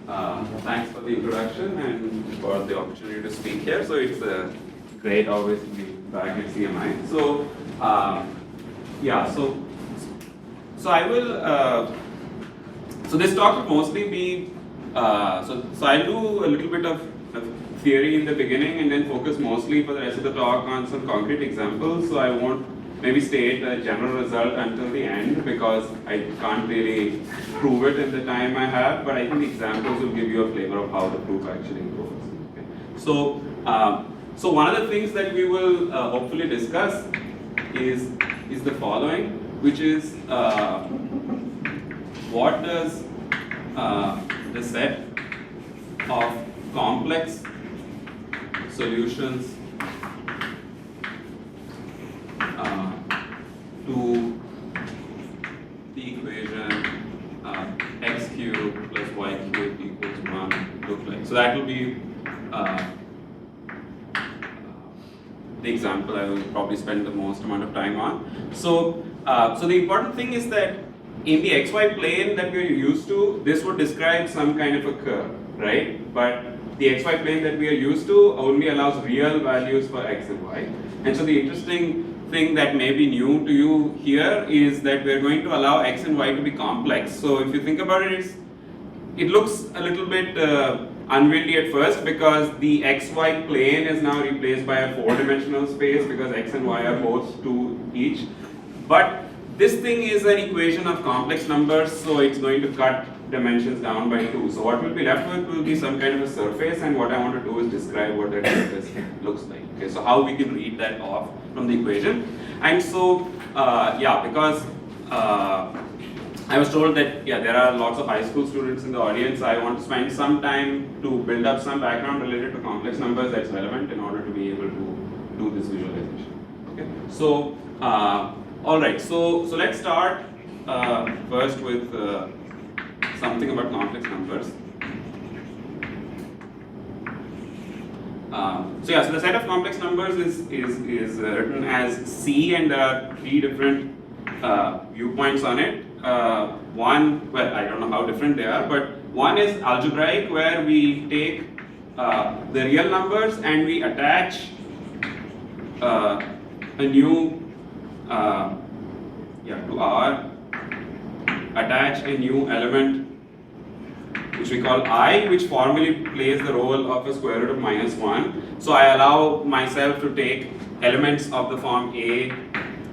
Thanks for the introduction and for the opportunity to speak here. So it's great always to be back at CMI. So yeah, so I will. So this talk will mostly be. So I'll do a little bit of theory in the beginning and then focus mostly for the rest of the talk on some concrete examples. So I won't maybe state a general result until the end because I can't really prove it in the time I have, but I think the examples will give you a flavor of how the proof actually goes. Okay. So, so one of the things that we will hopefully discuss is the following, which is what does the set of complex solutions to the equation x cubed plus y cubed equals 1 look like. So that will be the example I will probably spend the most amount of time on. So, so the important thing is that in the xy plane that we are used to, this would describe some kind of a curve, right? But the xy plane that we are used to only allows real values for x and y. And so the interesting thing that may be new to you here is that we are going to allow x and y to be complex. So if you think about it, it looks a little bit unwieldy at first because the xy plane is now replaced by a 4-dimensional space because x and y are both 2 each. But this thing is an equation of complex numbers, so it's going to cut dimensions down by 2. So what will be left with will be some kind of a surface, and what I want to do is describe what that surface looks like. Okay, so how we can read that off from the equation. And so, yeah, because I was told that there are lots of high school students in the audience, I want to spend some time to build up some background related to complex numbers that's relevant in order to be able to do this visualization. Okay, so all right, so let's start first with something about complex numbers. So the set of complex numbers is written as C, and there are 3 different viewpoints on it. One, well, I don't know how different they are, but one is algebraic, where we take the real numbers and we attach a new to R, attach a new element which we call I, which formally plays the role of a square root of -1. So I allow myself to take elements of the form A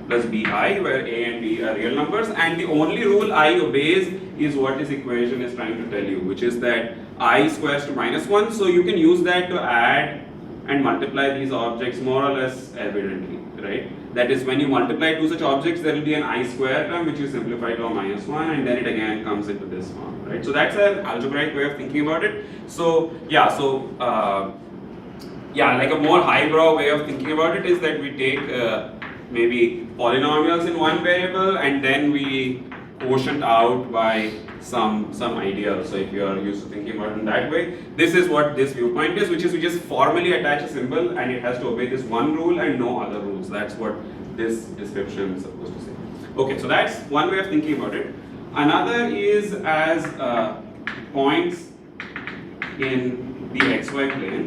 plus BI, where A and B are real numbers, and the only rule I obeys is what this equation is trying to tell you, which is that I squares to -1. So you can use that to add and multiply these objects more or less evidently, right? That is, when you multiply 2 such objects, there will be an I square term which you simplify to a -1, and then it again comes into this form, right? So that's an algebraic way of thinking about it. So like a more highbrow way of thinking about it is that we take maybe polynomials in one variable and then we quotient out by some ideal. So if you are used to thinking about it in that way, this is what this viewpoint is, which is we just formally attach a symbol and it has to obey this one rule and no other rules. That's what this description is supposed to say. Okay, so that's one way of thinking about it. Another is as points in the xy plane.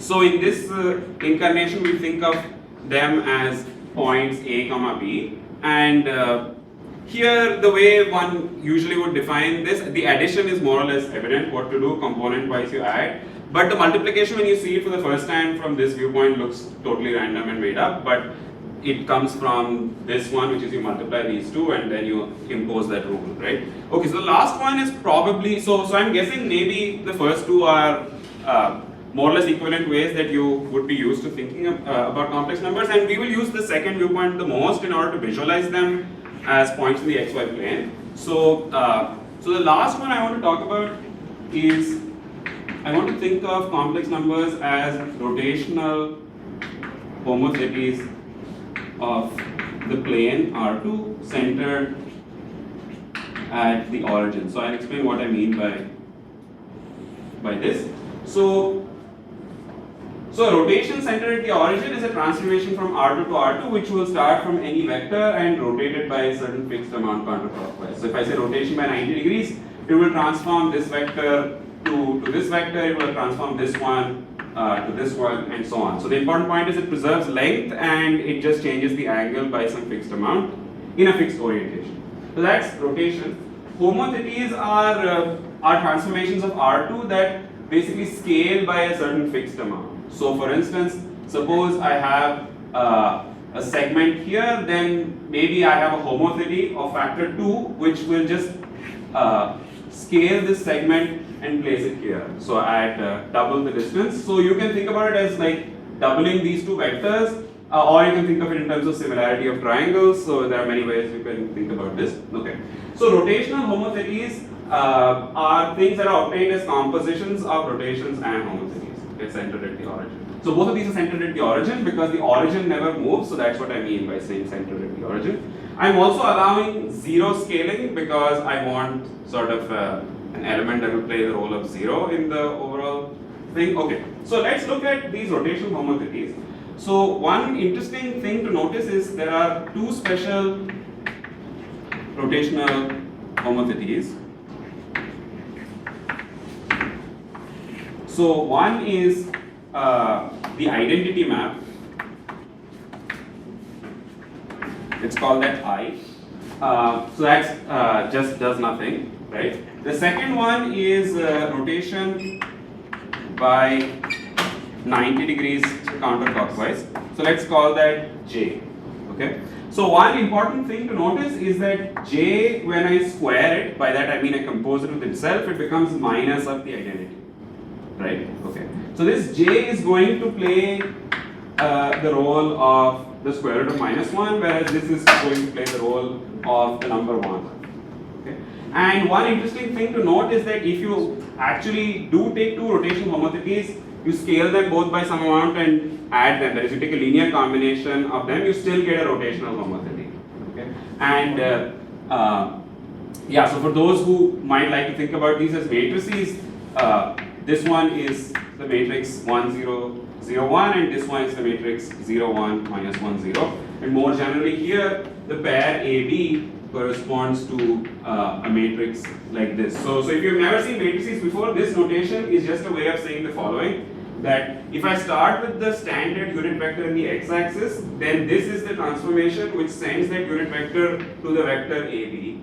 So in this incarnation, we think of them as points A, comma B, and here the way one usually would define this, the addition is more or less evident what to do, component wise you add, but the multiplication when you see it for the first time from this viewpoint looks totally random and made up, but it comes from this one, which is you multiply these two and then you impose that rule, right? Okay, so the last one is probably, so I'm guessing maybe the first two are more or less equivalent ways that you would be used to thinking about complex numbers, and we will use the second viewpoint the most in order to visualize them as points in the xy plane. So, so the last one I want to talk about is, I want to think of complex numbers as rotational homocities of the plane R2 centered at the origin. So I'll explain what I mean by this. So a rotation centered at the origin is a transformation from R2 to R2, which will start from any vector and rotate it by a certain fixed amount counterclockwise. So if I say rotation by 90 degrees, it will transform this vector to this vector, it will transform this one to this one, and so on. So the important point is it preserves length and it just changes the angle by some fixed amount in a fixed orientation. So that's rotation. Homotheties are transformations of R2 that basically scale by a certain fixed amount. So for instance, suppose I have a segment here, then maybe I have a homothetty of factor 2 which will just scale this segment and place it here. So at double the distance. So you can think about it as like doubling these two vectors, or you can think of it in terms of similarity of triangles. So there are many ways you can think about this. Okay. So rotational homothetties are things that are obtained as compositions of rotations and homothetties. Okay, centered at the origin. So both of these are centered at the origin because the origin never moves. So that's what I mean by saying centered at the origin. I'm also allowing zero scaling because I want sort of an element that will play the role of 0 in the overall thing. Okay, so let's look at these rotational homothetties. So one interesting thing to notice is there are two special rotational homothetties. So one is the identity map. It's called that I. So that's just does nothing, right? The second one is rotation by 90 degrees counterclockwise. So let's call that J. Okay. So one important thing to notice is that J, when I square it, by that I mean I compose it with itself, it becomes minus of the identity. Right? Okay. So this J is going to play the role of the square root of -1, whereas this is going to play the role of the number 1. Okay. And one interesting thing to note is that if you actually do take two rotational homothetties, you scale them both by some amount and add them. That is, you take a linear combination of them, you still get a rotational homothetty. Okay. And yeah, so for those who might like to think about these as matrices, this one is the matrix 1, 0, 0, 1, and this one is the matrix 0, 1, -1, 0. And more generally here, the pair AB corresponds to a matrix like this. So if you've never seen matrices before, this notation is just a way of saying the following, that if I start with the standard unit vector in the x-axis, then this is the transformation which sends that unit vector to the vector AB.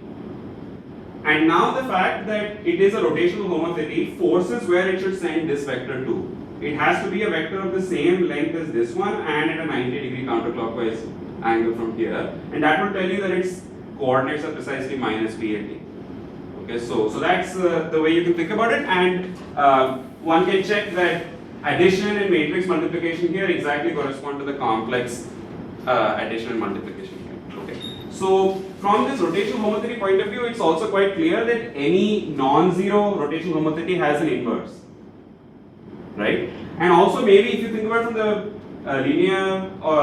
And now the fact that it is a rotational homothetty forces where it should send this vector to. It has to be a vector of the same length as this one and at a 90-degree counterclockwise angle from here. And that will tell you that its coordinates are precisely -b and d. Okay, so that's the way you can think about it. And one can check that addition and matrix multiplication here exactly correspond to the complex addition and multiplication here. Okay. So from this rotational homothetty point of view, it's also quite clear that any non-zero rotational homothetty has an inverse. Right? And also maybe if you think about it from the linear or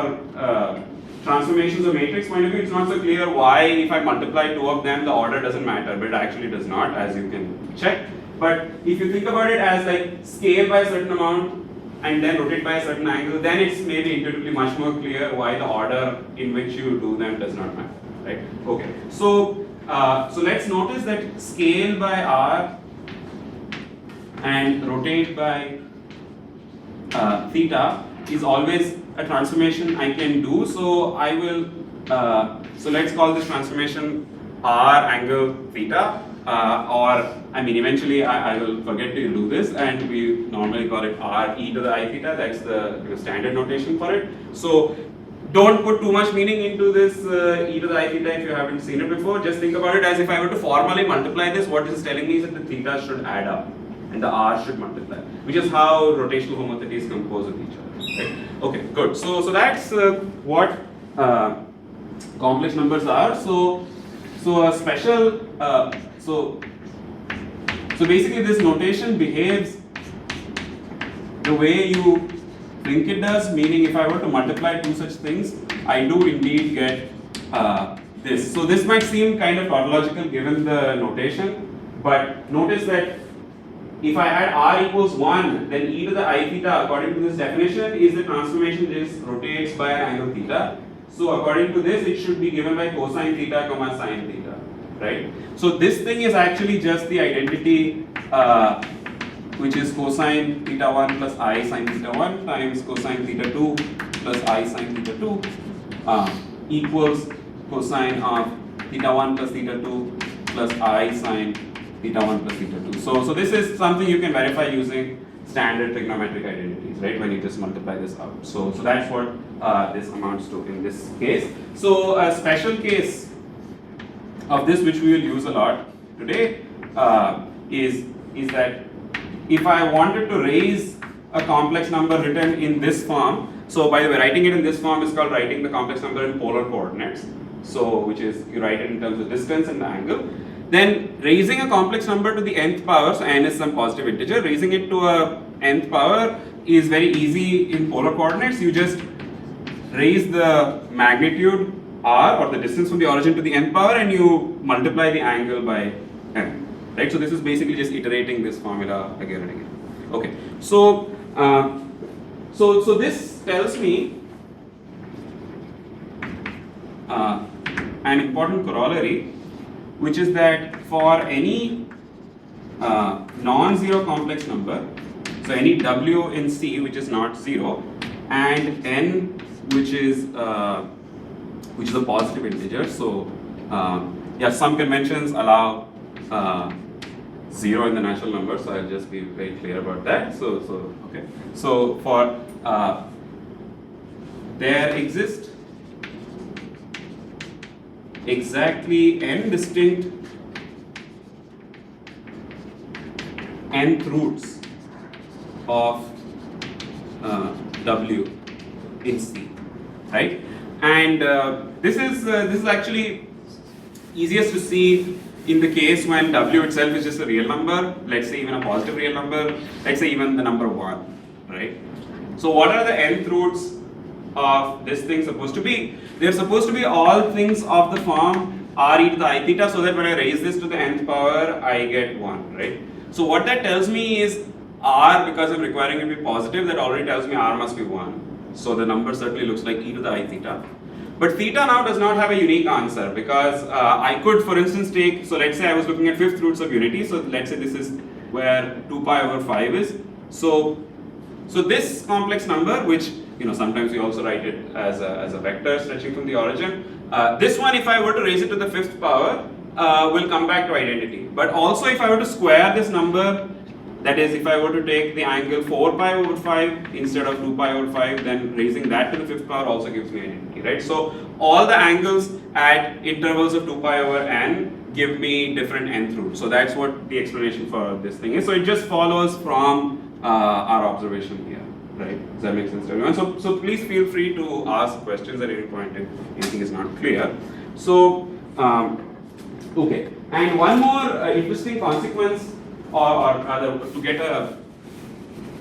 transformations of matrix point of view, it's not so clear why if I multiply two of them the order doesn't matter, but it actually does not, as you can check. But if you think about it as like scale by a certain amount and then rotate by a certain angle, then it's maybe intuitively much more clear why the order in which you do them does not matter. Right? Okay. So let's notice that scale by R and rotate by theta is always a transformation I can do. So I will, so let's call this transformation R angle theta, or I mean eventually I will forget to do this and we normally call it R e to the I theta. That's the standard notation for it. So don't put too much meaning into this e to the I theta if you haven't seen it before. Just think about it as if I were to formally multiply this, what this is telling me is that the theta should add up and the R should multiply, which is how rotational homothetties compose with each other. Right? Okay, good. So that's what complex numbers are. So a special so basically this notation behaves the way you think it does, meaning if I were to multiply two such things, I do indeed get this. So this might seem kind of tautological given the notation, but notice that if I add R equals 1, then e to the I theta according to this definition is the transformation just rotates by an angle theta. So according to this, it should be given by cosine theta comma sine theta. right? So this thing is actually just the identity which is cosine theta 1 plus I sine theta 1 times cosine theta 2 plus I sine theta 2 equals cosine of theta 1 plus theta 2 plus I sine theta 1 plus theta 2. So this is something you can verify using standard trigonometric identities, right? When you just multiply this out. So that's what this amounts to in this case. So a special case of this, which we will use a lot today, is that if I wanted to raise a complex number written in this form, so by the way, writing it in this form is called writing the complex number in polar coordinates. So which is, you write it in terms of distance and the angle. Then raising a complex number to the nth power, so n is some positive integer, raising it to a nth power is very easy in polar coordinates. You just raise the magnitude r, or the distance from the origin to the nth power, and you multiply the angle by n. Right? So this is basically just iterating this formula again and again. Okay. So so this tells me an important corollary, which is that for any non-zero complex number, so any w in C which is not 0, and n which is a positive integer. So yeah, some conventions allow 0 in the natural number, so I'll just be very clear about that. So okay. So for there exist exactly n distinct nth roots of w in C, right? And this is actually easiest to see in the case when w itself is just a real number, let's say even a positive real number, let's say even the number 1, right? So what are the nth roots of this thing supposed to be? They're supposed to be all things of the form r e to the I theta, so that when I raise this to the nth power, I get 1, right? So what that tells me is r, because I'm requiring it to be positive, that already tells me r must be 1. So the number certainly looks like e to the I theta. But theta now does not have a unique answer, because I could, for instance, take, so let's say I was looking at fifth roots of unity, so let's say this is where 2 pi over 5 is. So this complex number, which sometimes we also write it as a vector stretching from the origin, this one, if I were to raise it to the fifth power, will come back to identity. But also if I were to square this number, that is, if I were to take the angle 4 pi over 5 instead of 2 pi over 5, then raising that to the fifth power also gives me identity, right? So all the angles at intervals of 2 pi over n give me different nth roots. So that's what the explanation for this thing is. So it just follows from our observation here, right? Does that make sense to everyone? So please feel free to ask questions at any point if anything is not clear. So okay, and one more interesting consequence, or rather to get a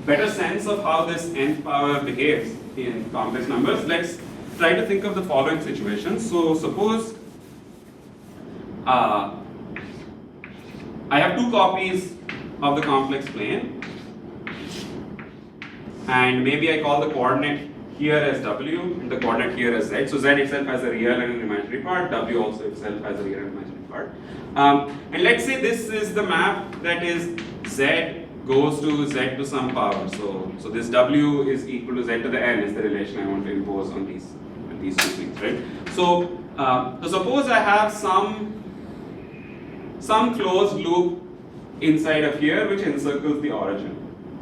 better sense of how this nth power behaves in complex numbers, let's try to think of the following situation. So suppose I have two copies of the complex plane, and maybe I call the coordinate here as w and the coordinate here as z. So z itself has a real and an imaginary part, w also itself has a real and imaginary part. And let's say this is the map, that is z goes to z to some power. So this w is equal to z to the n is the relation I want to impose on these two things, right? So suppose I have some closed loop inside of here which encircles the origin,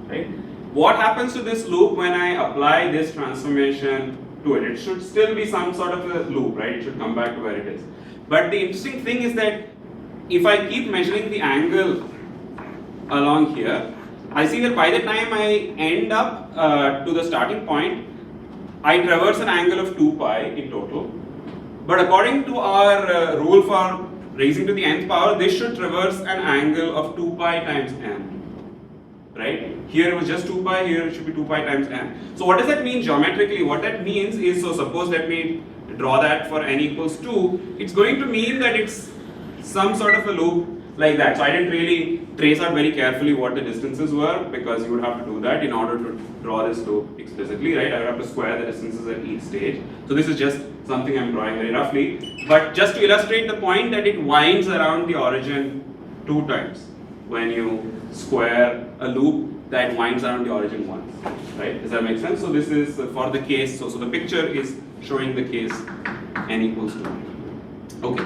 right? What happens to this loop when I apply this transformation to it? It should still be some sort of a loop, right? It should come back to where it is. But the interesting thing is that if I keep measuring the angle along here, I see that by the time I end up to the starting point, I traverse an angle of 2 pi in total. But according to our rule for raising to the nth power, this should traverse an angle of 2 pi times n. Right? Here it was just 2 pi, here it should be 2 pi times n. So what does that mean geometrically? What that means is, so suppose let me draw that for n equals 2, it's going to mean that it's some sort of a loop like that. So I didn't really trace out very carefully what the distances were, because you would have to do that in order to draw this loop explicitly, right? I would have to square the distances at each stage. So this is just something I'm drawing very roughly, but just to illustrate the point that it winds around the origin 2 times when you square a loop that winds around the origin once, right? Does that make sense? So this is for the case, so the picture is showing the case n equals 2. Okay,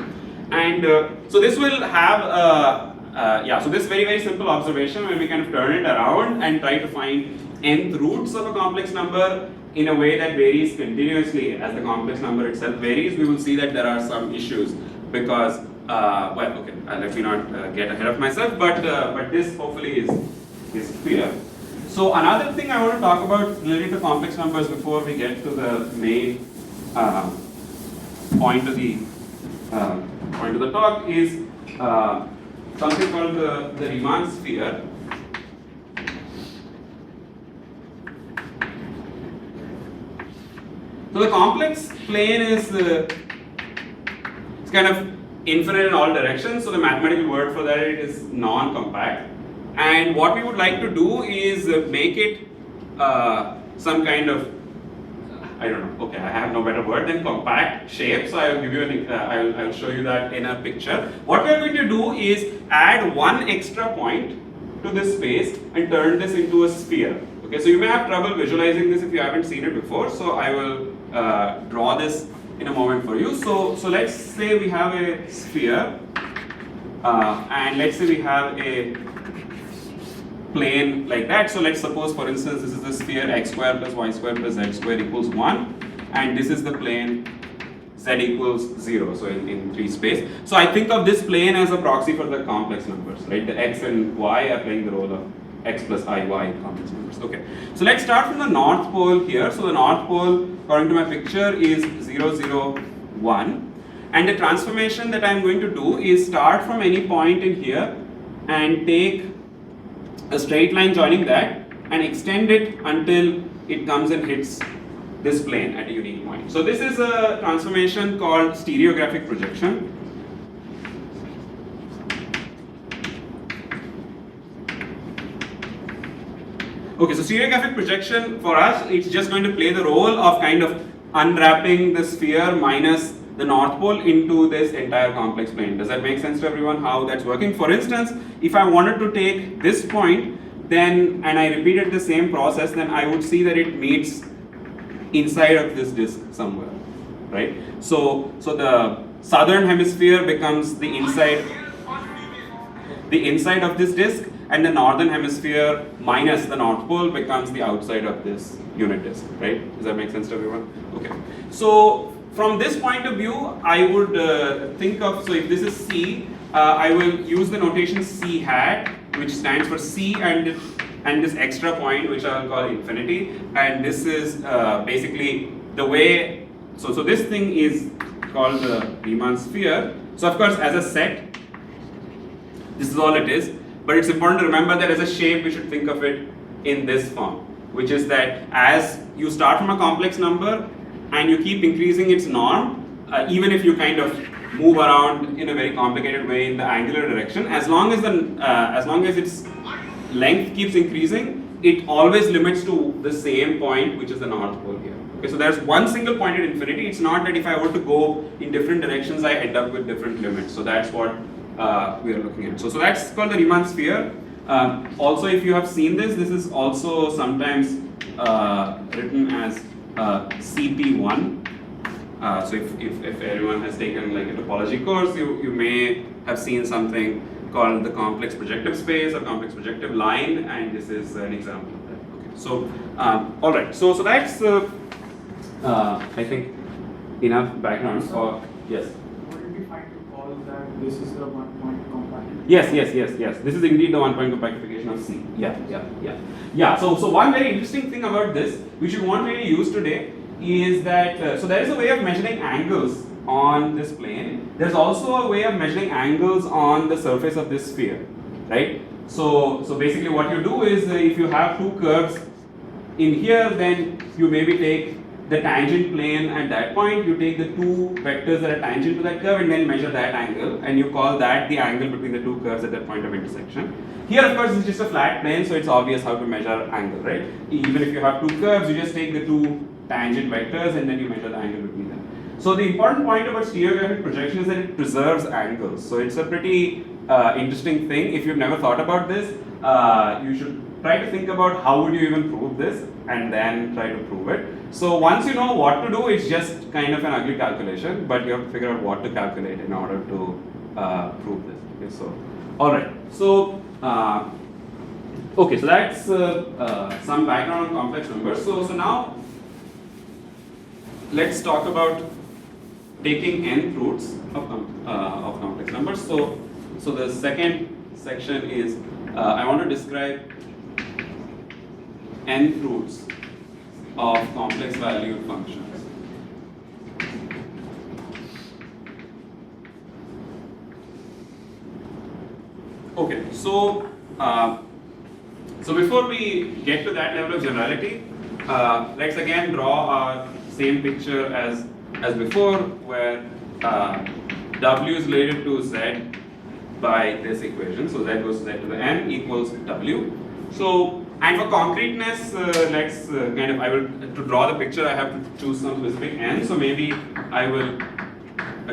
and so this will have so this very simple observation, when we kind of turn it around and try to find nth roots of a complex number in a way that varies continuously as the complex number itself varies, we will see that there are some issues, because let me not get ahead of myself, but this hopefully is clear. So another thing I want to talk about related to complex numbers before we get to the main point of the talk is something called the Riemann sphere. So the complex plane is it's kind of infinite in all directions. So the mathematical word for that is non-compact. And what we would like to do is make it some kind of, I don't know, okay, I have no better word than compact shape. So I will give you an, I'll show you that in a picture. What we are going to do is add one extra point to this space and turn this into a sphere. Okay, so you may have trouble visualizing this if you haven't seen it before. So I will draw this in a moment for you. So let's say we have a sphere, and let's say we have a plane like that. So let's suppose, for instance, this is the sphere x square plus y square plus z square equals 1, and this is the plane z equals 0, so in 3 space. So I think of this plane as a proxy for the complex numbers, right? The x and y are playing the role of x plus I, y in complex numbers. Okay, so let's start from the north pole here. So the north pole, according to my picture, is 0, 0, 1. And the transformation that I'm going to do is start from any point in here and take a straight line joining that and extend it until it comes and hits this plane at a unique point. So this is a transformation called stereographic projection. Okay, so stereographic projection for us, it's just going to play the role of kind of unwrapping the sphere minus the north pole into this entire complex plane. Does that make sense to everyone how that's working? For instance, if I wanted to take this point, then, and I repeated the same process, then I would see that it meets inside of this disk somewhere, right? So the southern hemisphere becomes the inside of this disk, and the northern hemisphere minus the north pole becomes the outside of this unit disk, right? Does that make sense to everyone? Okay. So from this point of view, I would think of, so if this is C, I will use the notation C hat, which stands for C and this extra point, which I will call infinity, and this is basically the way, so this thing is called the Riemann sphere. So of course, as a set, this is all it is, but it's important to remember that as a shape, we should think of it in this form, which is that as you start from a complex number and you keep increasing its norm, even if you kind of move around in a very complicated way in the angular direction, as long as its length keeps increasing, it always limits to the same point, which is the north pole here. Okay, so there's one single point at infinity. It's not that if I were to go in different directions, I end up with different limits. So that's what we are looking at. So that's called the Riemann sphere. Also, if you have seen this is also sometimes written as CP1. So if everyone has taken like a topology course, you may have seen something called the complex projective space or complex projective line, and this is an example of that. Okay, so all right, so that's I think enough background for yes. Would it be fine to call that this is the 1-point compactification? Yes. This is indeed the 1-point compactification of C. Yeah. So one very interesting thing about this, which you won't really use today, is that so there is a way of measuring angles on this plane. There's also a way of measuring angles on the surface of this sphere, right? So basically what you do is if you have two curves in here, then you maybe take the tangent plane at that point, you take the two vectors that are tangent to that curve and then measure that angle, and you call that the angle between the two curves at that point of intersection. Here, of course, it's just a flat plane, so it's obvious how to measure angle, right? Even if you have two curves, you just take the two tangent vectors and then you measure the angle between them. So the important point about stereographic projection is that it preserves angles. So it's a pretty interesting thing. If you've never thought about this, you should try to think about how would you even prove this and then try to prove it. So once you know what to do, it's just kind of an ugly calculation, but you have to figure out what to calculate in order to prove this. Okay, so all right. So okay, so that's some background on complex numbers. So now let's talk about taking nth roots of complex numbers. So the second section is I want to describe nth roots of complex valued functions. Okay, so before we get to that level of generality, let's again draw our same picture as before, where w is related to z by this equation. So z goes to z to the n equals w. So, and for concreteness, let's to draw the picture, I have to choose some specific n. So maybe I will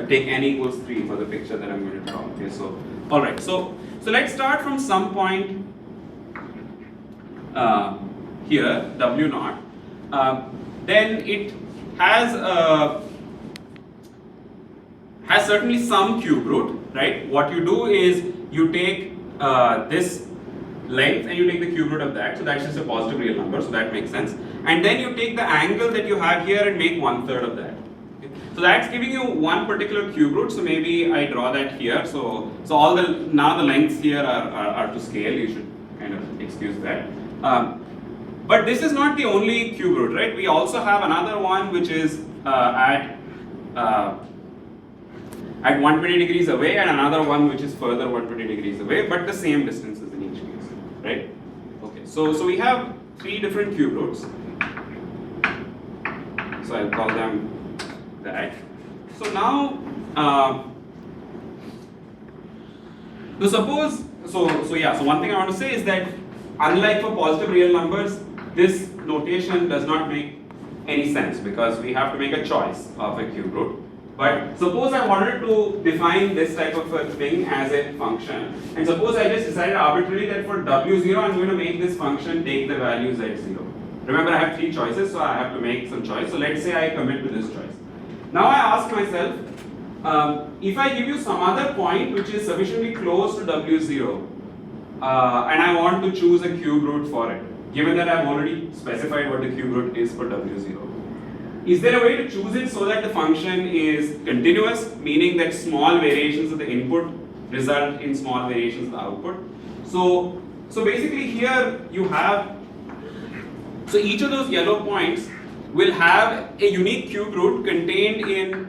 take n equals 3 for the picture that I'm going to draw. Okay, so all right. So let's start from some point here, w naught. Then it has certainly some cube root, right? What you do is you take this length and you take the cube root of that, so that's just a positive real number, so that makes sense. And then you take the angle that you have here and make 1/3 of that. Okay? So that's giving you one particular cube root. So maybe I draw that here. So all now the lengths here are to scale. You should kind of excuse that. But this is not the only cube root, right? We also have another one which is at 120 degrees away, and another one which is further 120 degrees away, but the same distances in each case, right? Okay, so we have 3 different cube roots. So I'll call them that. So now, so one thing I want to say is that unlike for positive real numbers, this notation does not make any sense because we have to make a choice of a cube root. But suppose I wanted to define this type of a thing as a function, and suppose I just decided arbitrarily that for w0 I'm going to make this function take the value z0. Remember, I have 3 choices, so I have to make some choice. So let's say I commit to this choice. Now I ask myself, if I give you some other point which is sufficiently close to w0, and I want to choose a cube root for it, given that I've already specified what the cube root is for w0. Is there a way to choose it so that the function is continuous, meaning that small variations of the input result in small variations of the output? So basically here you have, so each of those yellow points will have a unique cube root contained in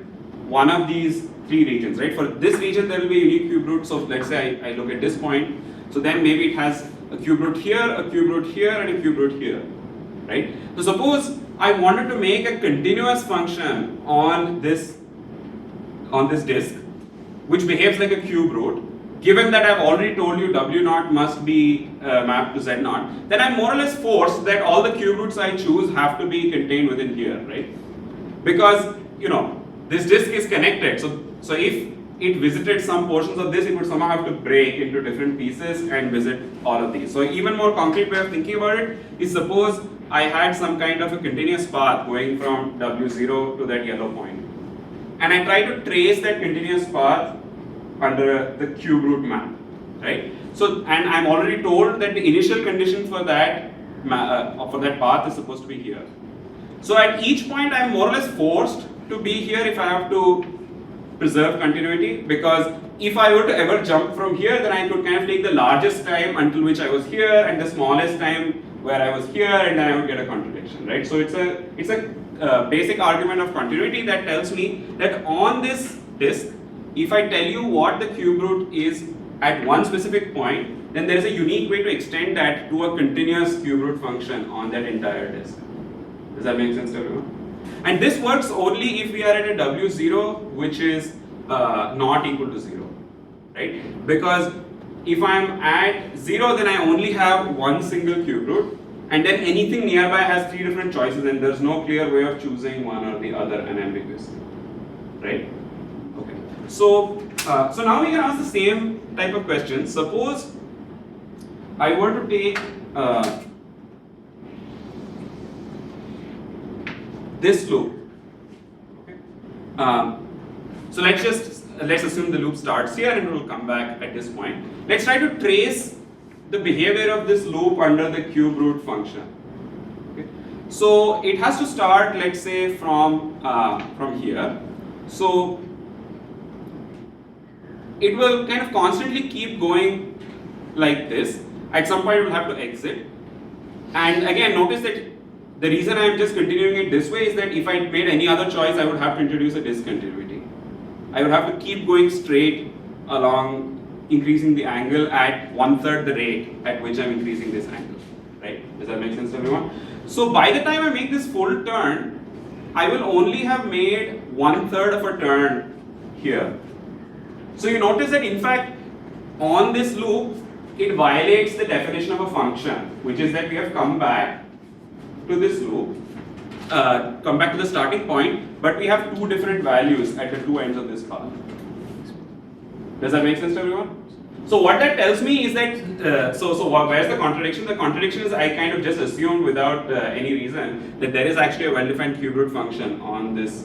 one of these 3 regions, right? For this region there will be a unique cube root. So let's say I look at this point, so then maybe it has a cube root here, a cube root here, and a cube root here, right? So suppose I wanted to make a continuous function on this disk, which behaves like a cube root. Given that I've already told you w0 must be mapped to z0, then I'm more or less forced that all the cube roots I choose have to be contained within here, right? Because this disk is connected. So if it visited some portions of this, it would somehow have to break into different pieces and visit all of these. So even more concrete way of thinking about it is, suppose I had some kind of a continuous path going from w0 to that yellow point, and I try to trace that continuous path under the cube root map, right? So, and I'm already told that the initial condition for that path is supposed to be here. So at each point I'm more or less forced to be here if I have to preserve continuity, because if I were to ever jump from here, then I could kind of take the largest time until which I was here and the smallest time where I was here, and then I would get a contradiction, right? So it's a basic argument of continuity that tells me that on this disk, if I tell you what the cube root is at one specific point, then there is a unique way to extend that to a continuous cube root function on that entire disk. Does that make sense to everyone? And this works only if we are at a W0 which is not equal to 0, right? Because if I'm at 0, then I only have one single cube root, and then anything nearby has 3 different choices, and there's no clear way of choosing one or the other unambiguously, right? Okay. So, so now we can ask the same type of question. Suppose I were to take this loop. Okay. So let's assume the loop starts here and it will come back at this point. Let's try to trace the behavior of this loop under the cube root function. Okay. So it has to start, let's say, from here. So it will kind of constantly keep going like this. At some point it will have to exit. And again, notice that the reason I am just continuing it this way is that if I made any other choice, I would have to introduce a discontinuity. I would have to keep going straight along, increasing the angle at 1/3 the rate at which I'm increasing this angle, right? Does that make sense to everyone? So by the time I make this full turn, I will only have made 1/3 of a turn here. So you notice that in fact, on this loop, it violates the definition of a function, which is that we have come back to this loop, come back to the starting point, but we have 2 different values at the 2 ends of this path. Does that make sense to everyone? So what that tells me is that, so where's the contradiction? The contradiction is I kind of just assumed without any reason that there is actually a well-defined cube root function on this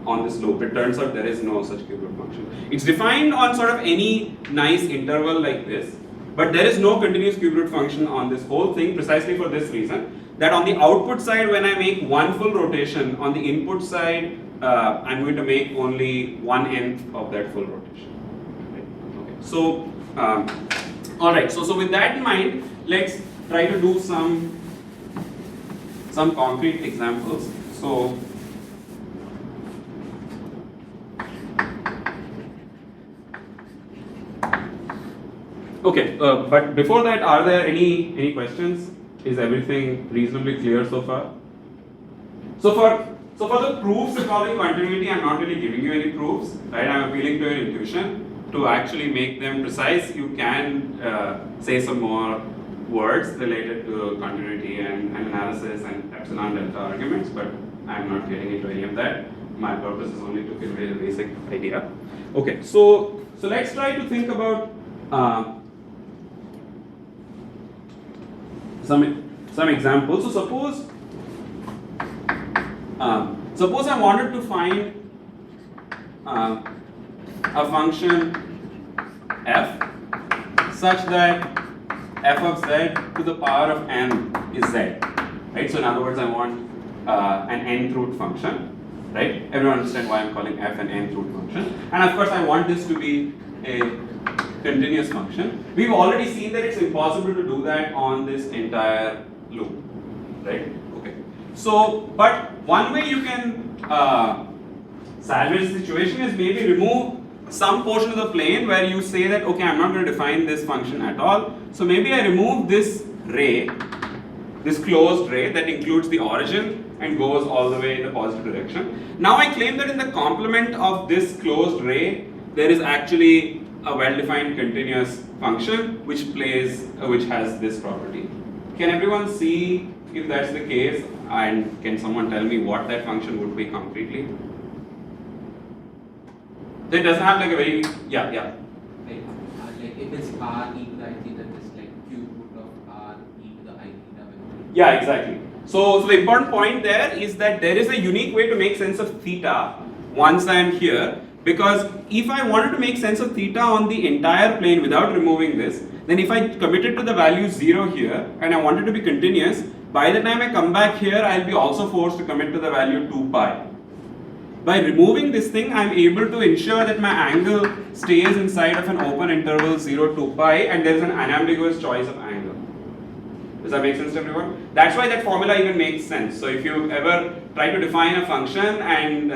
loop. It turns out there is no such cube root function. It's defined on sort of any nice interval like this, but there is no continuous cube root function on this whole thing precisely for this reason, that on the output side, when I make one full rotation, on the input side, I'm going to make only 1/n of that full rotation. Okay. So, all right. So with that in mind, let's try to do some concrete examples. So. Okay, but before that, are there any questions? Is everything reasonably clear so far? So for the proofs involving continuity, I'm not really giving you any proofs, right? I'm appealing to your intuition to actually make them precise. You can say some more words related to continuity and analysis and epsilon delta arguments, but I'm not getting into any of that. My purpose is only to convey the basic idea. Okay, so let's try to think about some examples. So suppose I wanted to find a function f such that f of z to the power of n is z, right? So in other words, I want an nth root function, right? Everyone understand why I'm calling f an nth root function, and of course I want this to be a continuous function. We've already seen that it's impossible to do that on this entire loop, right? Okay. So, but one way you can salvage the situation is maybe remove some portion of the plane where you say that, okay, I'm not going to define this function at all. So maybe I remove this ray, this closed ray that includes the origin and goes all the way in the positive direction. Now I claim that in the complement of this closed ray, there is actually a well-defined continuous function which has this property. Can everyone see if that's the case, and can someone tell me what that function would be concretely? So it doesn't have like a very Like if it's r e to the I theta, it's like cube root of r e to the I theta. Yeah, exactly. So the important point there is that there is a unique way to make sense of theta once I am here. Because if I wanted to make sense of theta on the entire plane without removing this, then if I committed to the value 0 here and I wanted to be continuous, by the time I come back here, I'll be also forced to commit to the value 2 pi. By removing this thing, I'm able to ensure that my angle stays inside of an open interval 0 to pi, and there's an unambiguous choice of angle. Does that make sense to everyone? That's why that formula even makes sense. So if you ever try to define a function and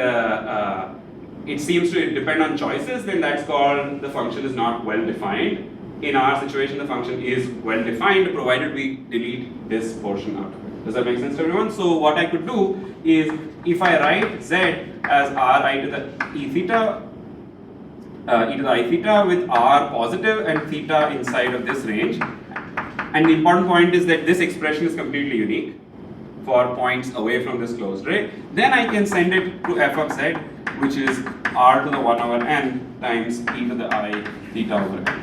it seems to depend on choices, then that's called the function is not well defined. in our situation the function is well defined provided we delete this portion out of it. Does that make sense to everyone? So what I could do is if I write z as r to the e theta e to the I theta with r positive and theta inside of this range, and the important point is that this expression is completely unique for points away from this closed ray, then I can send it to f of z, which is r to the 1 over n times e to the I theta over n.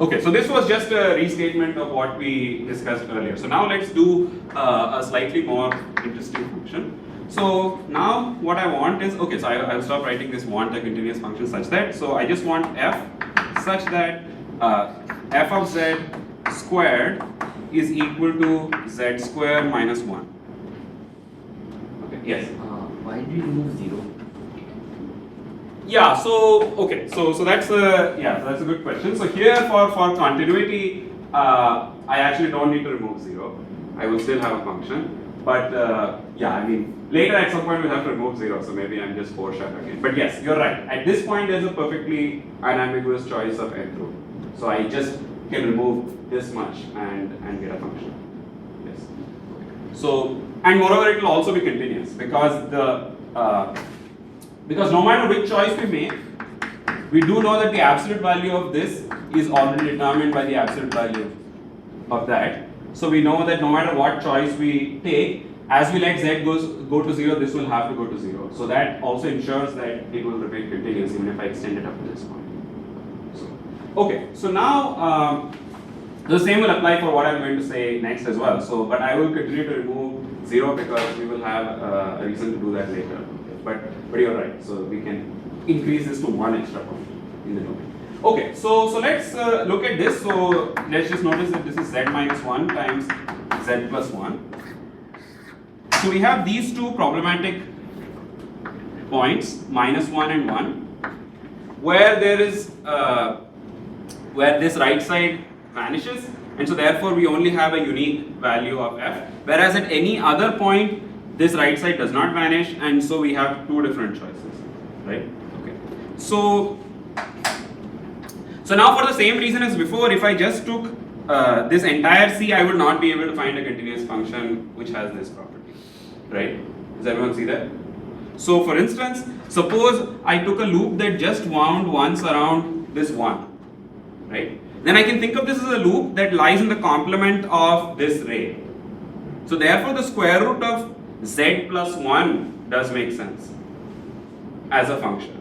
Okay, so this was just a restatement of what we discussed earlier. So now let's do a slightly more interesting function. So now what I want is, okay, so I'll stop writing this want a continuous function such that, so I just want f such that f of z squared is equal to z square minus 1. Okay, yes? Why do you remove 0? Yeah, so okay, so that's a good question. So here for continuity, I actually don't need to remove 0. I will still have a function, but yeah, I mean later at some point we'll have to remove 0. So maybe I'm just foreshadowing. But yes, you're right. At this point, there's a perfectly unambiguous choice of nth root. So I just can remove this much and get a function. Yes. So and moreover, it will also be continuous because because no matter which choice we make, we do know that the absolute value of this is already determined by the absolute value of that. So we know that no matter what choice we take, as we let z go to 0, this will have to go to 0. So that also ensures that it will remain continuous even if I extend it up to this point. So, okay, so now the same will apply for what I'm going to say next as well. So, but I will continue to remove 0 because we will have a reason to do that later. But you're right. So we can increase this to 1 extra point in the domain. Okay, so let's look at this. So let's just notice that this is z minus 1 times z plus 1. So we have these two problematic points, minus 1 and 1, where there is where this right side vanishes, and so therefore we only have a unique value of f, whereas at any other point this right side does not vanish, and so we have two different choices, right? Okay. So now for the same reason as before, if I just took this entire C, I would not be able to find a continuous function which has this property, right? Does everyone see that? So for instance, suppose I took a loop that just wound once around this 1, right? Then I can think of this as a loop that lies in the complement of this ray. So therefore the square root of z plus 1 does make sense as a function,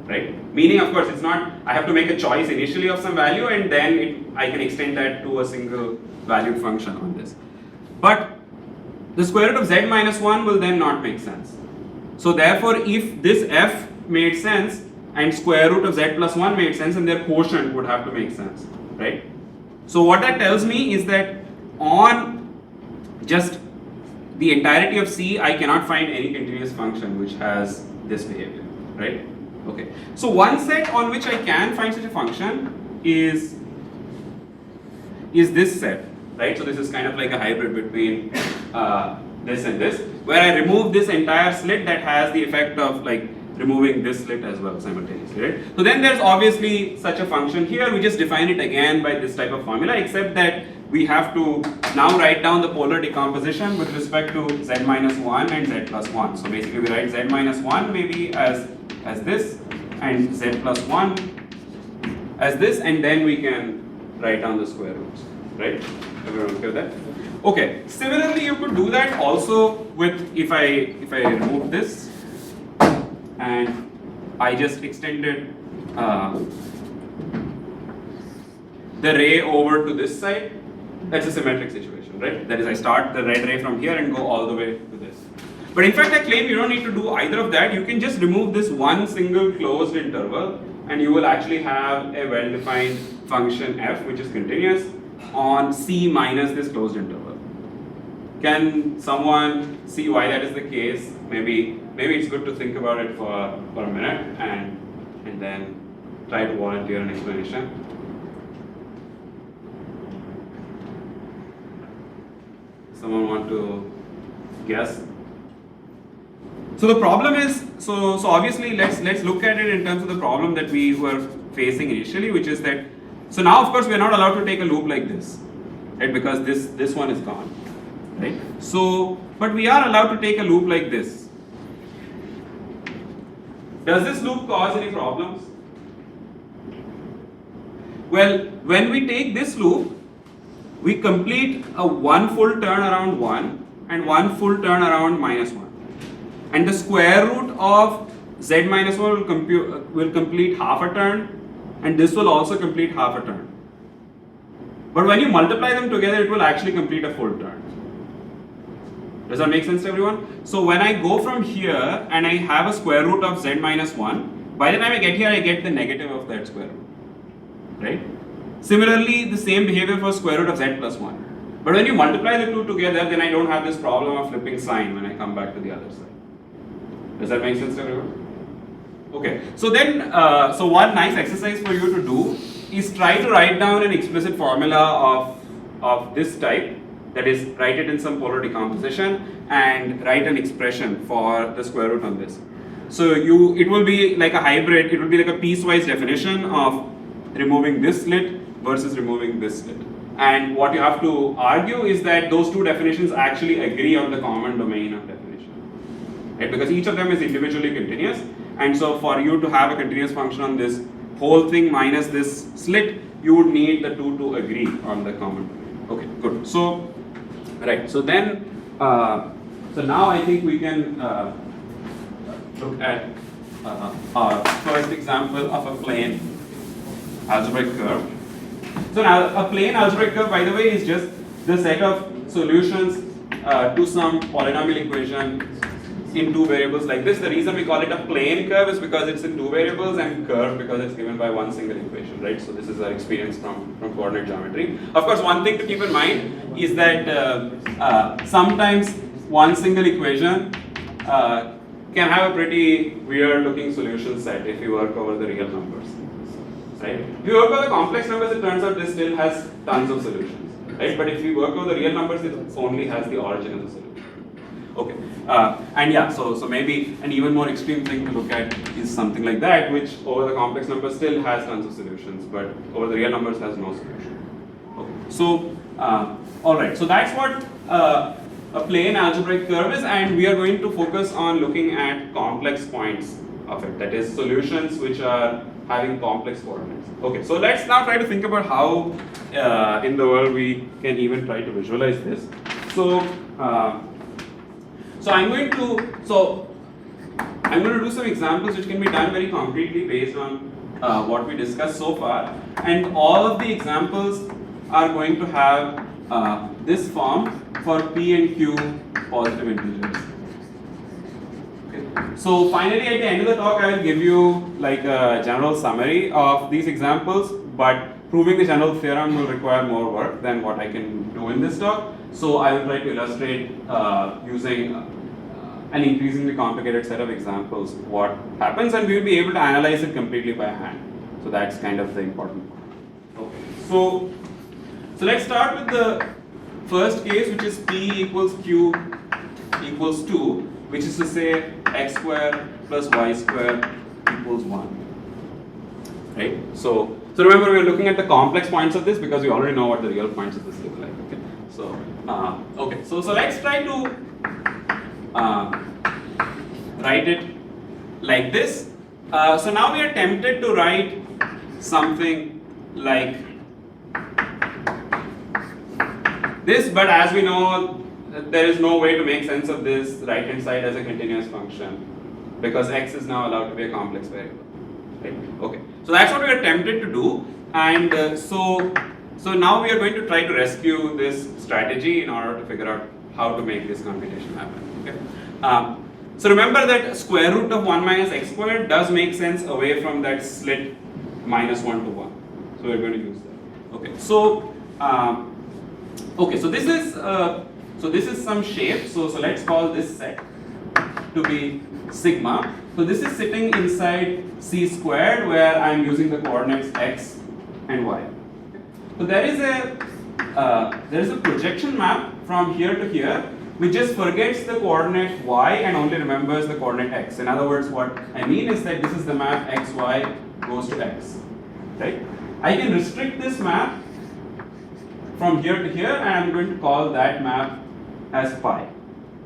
right? Meaning, of course, it's not, I have to make a choice initially of some value and then I can extend that to a single valued function on this. But the square root of z minus 1 will then not make sense. So therefore, if this f made sense and square root of z plus 1 made sense, and their quotient would have to make sense, right? So what that tells me is that on just the entirety of C, I cannot find any continuous function which has this behavior, right? Okay. So one set on which I can find such a function is this set, right? So this is kind of like a hybrid between this and this, where I remove this entire slit that has the effect of like removing this slit as well simultaneously, right? So then there's obviously such a function here. We just define it again by this type of formula, except that we have to now write down the polar decomposition with respect to z minus 1 and z plus 1. So basically we write z minus 1 maybe as this and z plus 1 as this, and then we can write down the square roots, right? Everyone okay with that? Okay, similarly you could do that also with if I remove this and I just extended the ray over to this side. That's a symmetric situation, right? That is, I start the red ray from here and go all the way to this. But in fact, I claim you don't need to do either of that. You can just remove this one single closed interval and you will actually have a well-defined function f which is continuous on C minus this closed interval. Can someone see why that is the case? Maybe it's good to think about it for a minute and then try to volunteer an explanation. Someone want to guess? So the problem is, so obviously let's look at it in terms of the problem that we were facing initially, which is that So now of course we are not allowed to take a loop like this, right? Because this one is gone, right? So, but we are allowed to take a loop like this. Does this loop cause any problems? Well, when we take this loop, we complete a one full turn around 1 and one full turn around -1. And the square root of z minus 1 will complete half a turn, and this will also complete half a turn. But when you multiply them together, it will actually complete a full turn. Does that make sense to everyone? So when I go from here and I have a square root of z minus 1, by the time I get here, I get the negative of that square root. Right? Similarly, the same behavior for square root of z plus 1. But when you multiply the two together, then I don't have this problem of flipping sign when I come back to the other side. Does that make sense to everyone? Okay, so then, so one nice exercise for you to do is try to write down an explicit formula of this type, that is, write it in some polar decomposition and write an expression for the square root on this. So it will be like a hybrid, it will be like a piecewise definition of removing this slit versus removing this slit. And what you have to argue is that those two definitions actually agree on the common domain of definition, right? Because each of them is individually continuous, and so for you to have a continuous function on this whole thing minus this slit, you would need the two to agree on the common domain. Okay, good. So, right. So then, so now I think we can look at our first example of a plane algebraic curve. So now a plane algebraic curve, by the way, is just the set of solutions to some polynomial equation in two variables like this. The reason we call it a plane curve is because it's in two variables, and curve because it's given by one single equation, right? So this is our experience from coordinate geometry. Of course, one thing to keep in mind is that sometimes one single equation can have a pretty weird looking solution set if you work over the real numbers. Right? If you work over the complex numbers, it turns out this still has tons of solutions, right? But if you work over the real numbers, it only has the origin of the solution. Okay, and yeah, so maybe an even more extreme thing to look at is something like that, which over the complex numbers still has tons of solutions, but over the real numbers has no solution. Okay, so all right, so that's what a plane algebraic curve is, and we are going to focus on looking at complex points of it, that is, solutions which are having complex coordinates. Okay, so let's now try to think about how in the world we can even try to visualize this. So, so I'm going to do some examples which can be done very concretely based on what we discussed so far, and all of the examples are going to have this form for P and Q positive integers. So finally, at the end of the talk, I will give you like a general summary of these examples, but proving the general theorem will require more work than what I can do in this talk. So I will try to illustrate using an increasingly complicated set of examples what happens, and we will be able to analyze it completely by hand. So that's kind of the important part. Okay. So let's start with the first case, which is P equals Q equals 2, which is to say x square plus y square equals 1. Right? So remember, we are looking at the complex points of this because we already know what the real points of this look like. Okay. So okay. So let's try to write it like this. So now we are tempted to write something like this, but as we know, there is no way to make sense of this right hand side as a continuous function because x is now allowed to be a complex variable. Right? Okay. So that's what we are tempted to do, and so now we are going to try to rescue this strategy in order to figure out how to make this computation happen. Okay. So remember that square root of 1 minus x squared does make sense away from that slit minus 1 to 1. So we're going to use that. Okay. So okay. So this is some shape. So let's call this set to be sigma. So this is sitting inside C squared, where I'm using the coordinates x and y. So there is a projection map from here to here, which just forgets the coordinate y and only remembers the coordinate x. In other words, what I mean is that this is the map x, y goes to x, right? I can restrict this map from here to here, and I'm going to call that map as pi.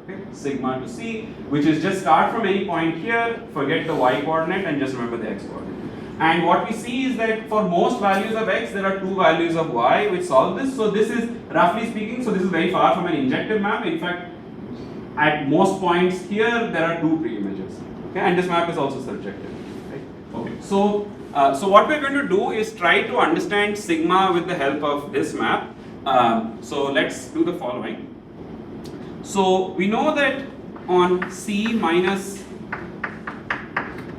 Okay, sigma to c, which is just start from any point here, forget the y coordinate, and just remember the x coordinate. And what we see is that for most values of x, there are two values of y which solve this. So this is, roughly speaking, so this is very far from an injective map. In fact, at most points here, there are two pre-images. Okay, and this map is also subjective. Right? Okay, so what we're going to do is try to understand sigma with the help of this map. So let's do the following. So we know that on C minus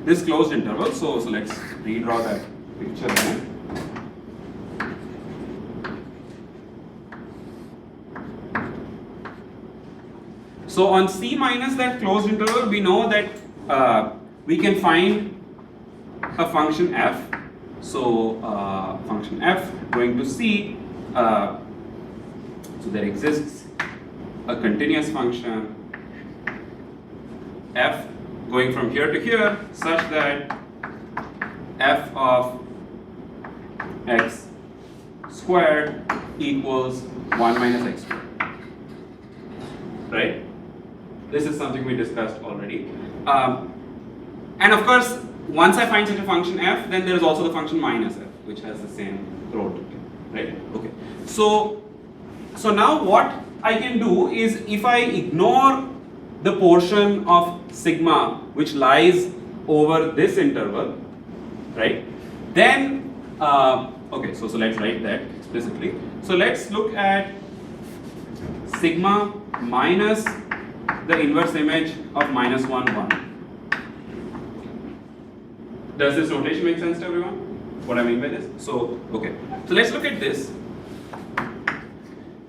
this closed interval, so let's redraw that picture again. So on C minus that closed interval, we know that we can find a function f. So function f going to C, so there exists a continuous function f going from here to here such that f of x squared equals 1 minus x squared. Right? This is something we discussed already. And of course, once I find such a function f, then there is also the function minus f, which has the same rote. Right? Okay. So now what I can do is, if I ignore the portion of sigma which lies over this interval, right? Then, okay, so let's write that explicitly. So let's look at sigma minus the inverse image of minus 1, 1. Does this notation make sense to everyone? What I mean by this? So, okay. So let's look at this.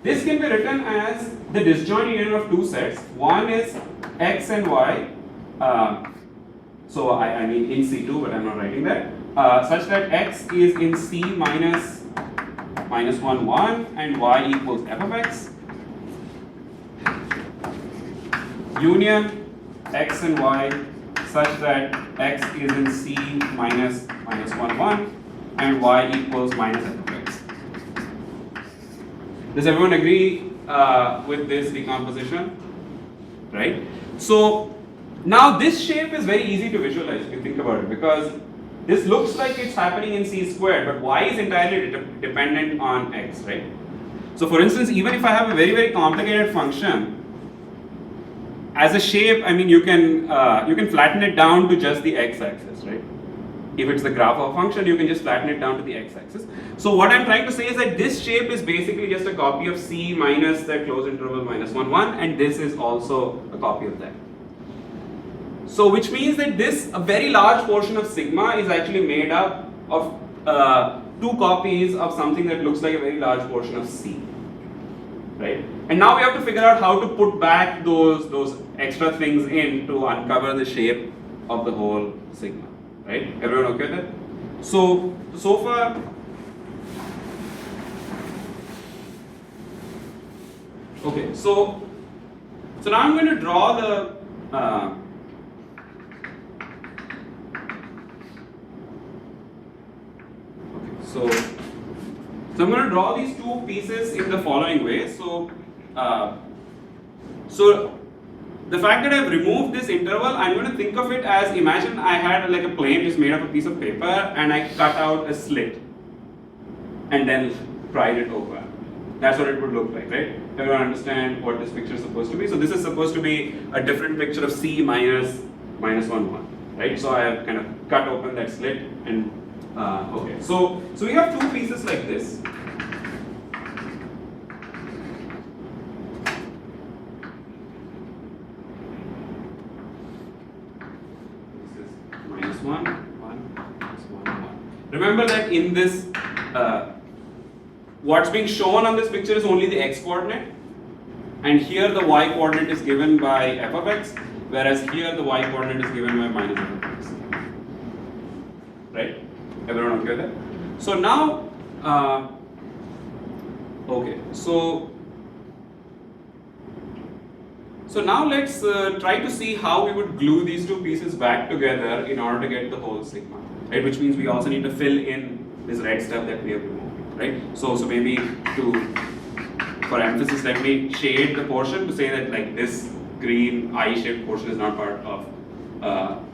This can be written as the disjoint union of two sets. One is x and y. So I mean in C2, but I'm not writing that. Such that x is in C minus 1, 1 and y equals f of x. Union x and y such that x is in C minus 1, 1 and y equals minus f of x. Does everyone agree with this decomposition? Right? So now this shape is very easy to visualize if you think about it, because this looks like it's happening in C squared, but y is entirely dependent on x, right? So for instance, even if I have a very, very complicated function, as a shape, I mean, you can flatten it down to just the x-axis, right? If it's the graph of a function, you can just flatten it down to the x-axis. So what I'm trying to say is that this shape is basically just a copy of C minus that closed interval minus 1, 1, and this is also a copy of that. So which means that a very large portion of sigma is actually made up of two copies of something that looks like a very large portion of C. Right? And now we have to figure out how to put back those extra things in to uncover the shape of the whole sigma. Right? Everyone okay with that? So far, okay. So now I'm going to draw the So I'm going to draw these two pieces in the following way. So the fact that I've removed this interval, I'm going to think of it as, imagine I had like a plane just made of a piece of paper and I cut out a slit and then pried it over. That's what it would look like, right? Everyone understand what this picture is supposed to be? So this is supposed to be a different picture of C minus 1, 1, right? So I have kind of cut open that slit and okay. So we have two pieces like this. This is -1, 1, -1, 1. Remember that in this, what's being shown on this picture is only the x coordinate, and here the y coordinate is given by f of x, whereas here the y coordinate is given by minus f of x. Right? Everyone okay with that? So now, okay. So now let's try to see how we would glue these two pieces back together in order to get the whole sigma, right? Which means we also need to fill in this red stuff that we have removed, right? So maybe for emphasis, let me shade the portion to say that like this green eye-shaped portion is not part of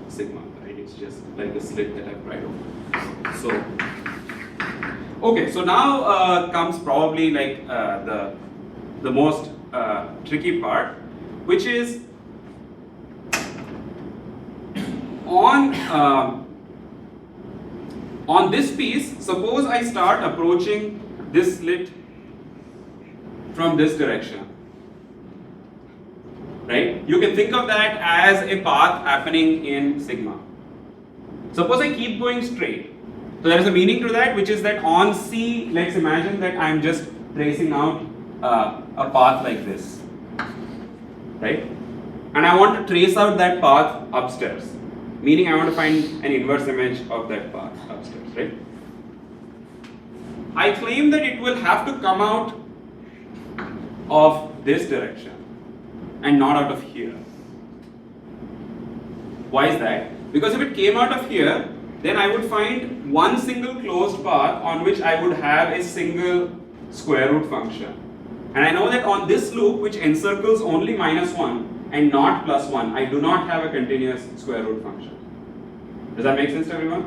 sigma, right? It's just like a slit that I've pried over. So, okay, so now comes probably like the most tricky part, which is on this piece. Suppose I start approaching this slit from this direction, right? You can think of that as a path happening in sigma. Suppose I keep going straight. So there is a meaning to that, which is that on C, let's imagine that I'm just tracing out a path like this, right? And I want to trace out that path upstairs, meaning I want to find an inverse image of that path upstairs, right? I claim that it will have to come out of this direction and not out of here. Why is that? Because if it came out of here, then I would find one single closed path on which I would have a single square root function. And I know that on this loop, which encircles only -1 and not +1, I do not have a continuous square root function. Does that make sense to everyone?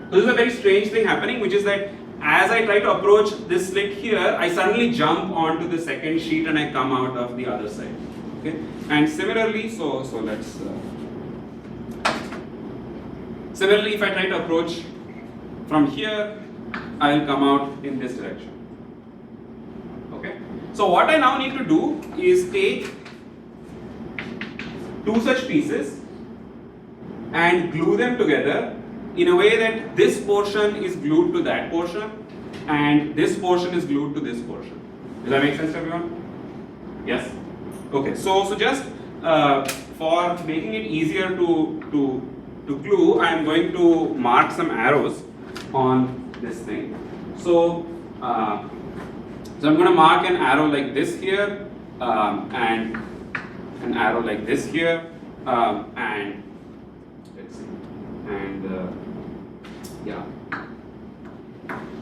So this is a very strange thing happening, which is that as I try to approach this slit here, I suddenly jump onto the second sheet and I come out of the other side. Okay, and similarly, similarly, if I try to approach from here, I will come out in this direction. Okay, so what I now need to do is take two such pieces and glue them together in a way that this portion is glued to that portion and this portion is glued to this portion. Does that make sense to everyone? Yes? Okay, so just for making it easier to glue, I am going to mark some arrows on this thing. So I'm going to mark an arrow like this here and an arrow like this here and let's see, and yeah.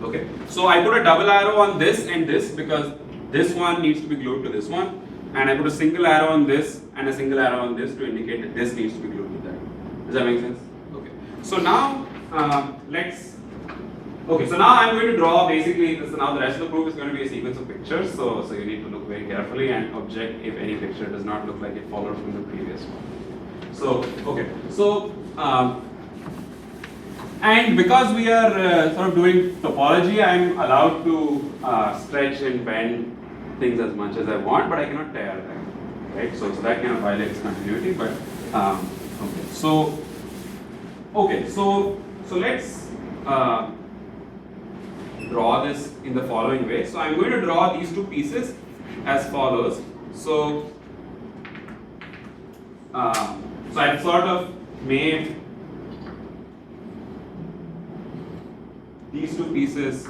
Okay, so I put a double arrow on this and this because this one needs to be glued to this one, and I put a single arrow on this and a single arrow on this to indicate that this needs to be glued to that. Does that make sense? Okay, so now so now I'm going to draw basically this. Now the rest of the proof is going to be a sequence of pictures, so you need to look very carefully and object if any picture does not look like it followed from the previous one. So, okay, so and because we are sort of doing topology, I'm allowed to stretch and bend things as much as I want, but I cannot tear them, right? So that kind of violates continuity, but okay, so let's draw this in the following way. So I'm going to draw these two pieces as follows. So I've sort of made these two pieces.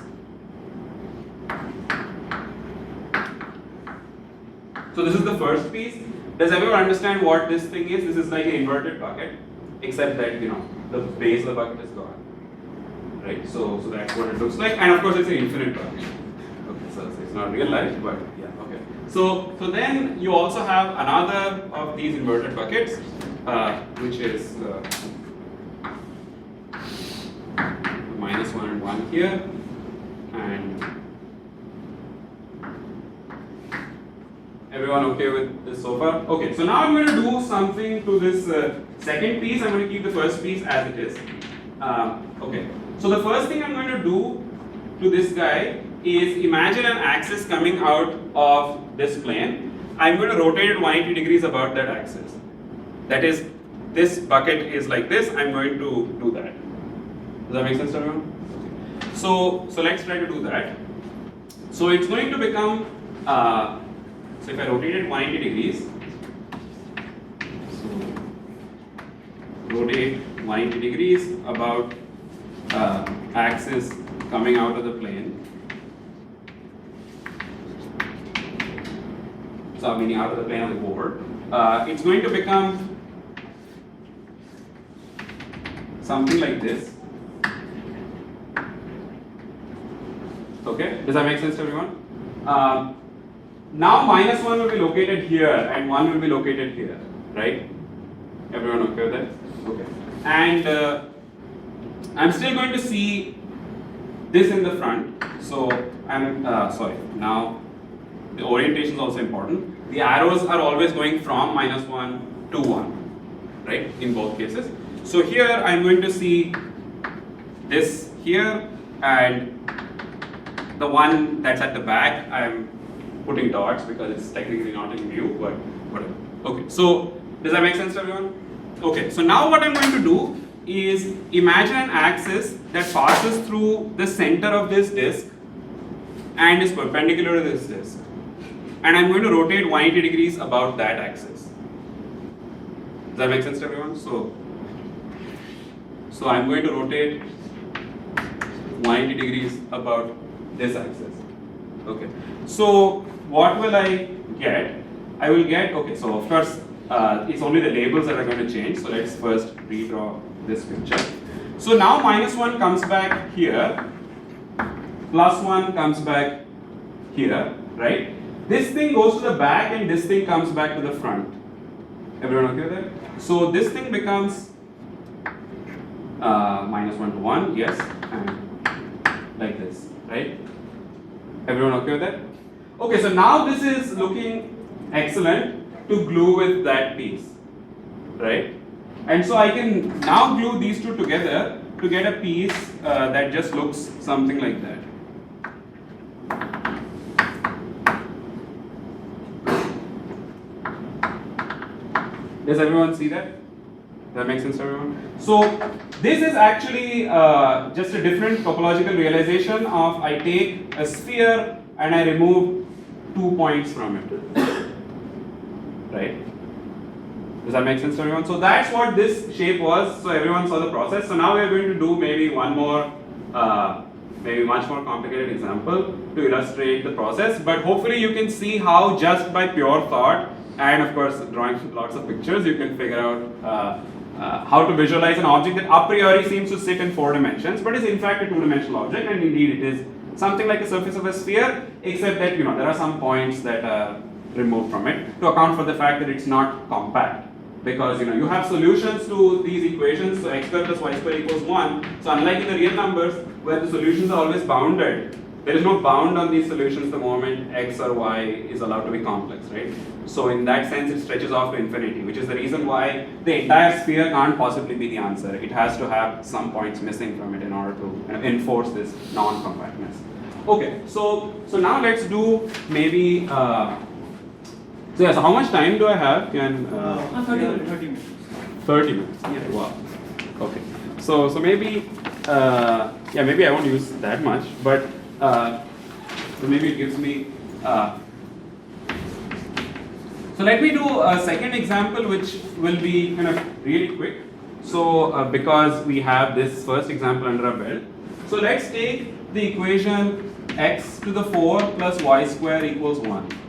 So this is the first piece. Does everyone understand what this thing is? This is like an inverted bucket, except that the base of the bucket is gone. Right? So that's what it looks like, and of course it's an infinite bucket. Okay, so it's not real life, but yeah, okay. So then you also have another of these inverted buckets, which is -1 and 1 here, and everyone okay with this so far? Okay, so now I'm going to do something to this second piece. I'm going to keep the first piece as it is. Okay, so the first thing I'm going to do to this guy is imagine an axis coming out of this plane. I'm going to rotate it 180 degrees about that axis. That is, this bucket is like this. I'm going to do that. Does that make sense to everyone? So let's try to do that. So it's going to become, so if I rotate it 180 degrees, so rotate 180 degrees about axis coming out of the plane. So meaning out of the plane of the board. It's going to become something like this. Okay, does that make sense to everyone? Now minus 1 will be located here and 1 will be located here, right? Everyone okay with that? Okay. And I'm still going to see this in the front. So I'm sorry. Now the orientation is also important. The arrows are always going from minus 1 to 1, right? In both cases. So here I'm going to see this here, and the one that's at the back I'm putting dots because it's technically not in view, but whatever. Okay. So does that make sense to everyone? Okay. So now what I'm going to do is imagine an axis that passes through the center of this disk and is perpendicular to this disk, and I'm going to rotate 180 degrees about that axis. Does that make sense to everyone? So I'm going to rotate 180 degrees about this axis. Okay. So what will I get? I will get, okay, so of course it's only the labels that are going to change. So let's first redraw this picture. So now minus 1 comes back here, plus 1 comes back here, right? This thing goes to the back and this thing comes back to the front. Everyone okay with that? So this thing becomes minus 1 to 1, yes, and like this, right? Everyone okay with that? Okay, so now this is looking excellent to glue with that piece, right? And so I can now glue these two together to get a piece that just looks something like that. Does everyone see that? Does that make sense to everyone? So this is actually just a different topological realization of I take a sphere and I remove 2 points from it, right? Does that make sense to everyone? So that's what this shape was. So everyone saw the process. So now we are going to do maybe one more, maybe much more complicated example to illustrate the process. But hopefully you can see how just by pure thought and of course drawing lots of pictures, you can figure out how to visualize an object that a priori seems to sit in 4 dimensions, but is in fact a 2-dimensional object, and indeed it is something like a surface of a sphere, except that there are some points that are removed from it to account for the fact that it's not compact. Because you have solutions to these equations, so x square plus y square equals 1. So unlike in the real numbers where the solutions are always bounded, there is no bound on these solutions the moment x or y is allowed to be complex, right? So in that sense it stretches off to infinity, which is the reason why the entire sphere can't possibly be the answer. It has to have some points missing from it in order to enforce this non-compactness. Okay, so now let's do maybe so yes, how much time do I have? 30 minutes. 30 minutes. Yeah. Wow. Okay. So maybe yeah, maybe I won't use that much, but so maybe it gives me. So let me do a second example, which will be kind of really quick. So because we have this first example under our belt, so let's take the equation x to the 4 plus y square equals 1.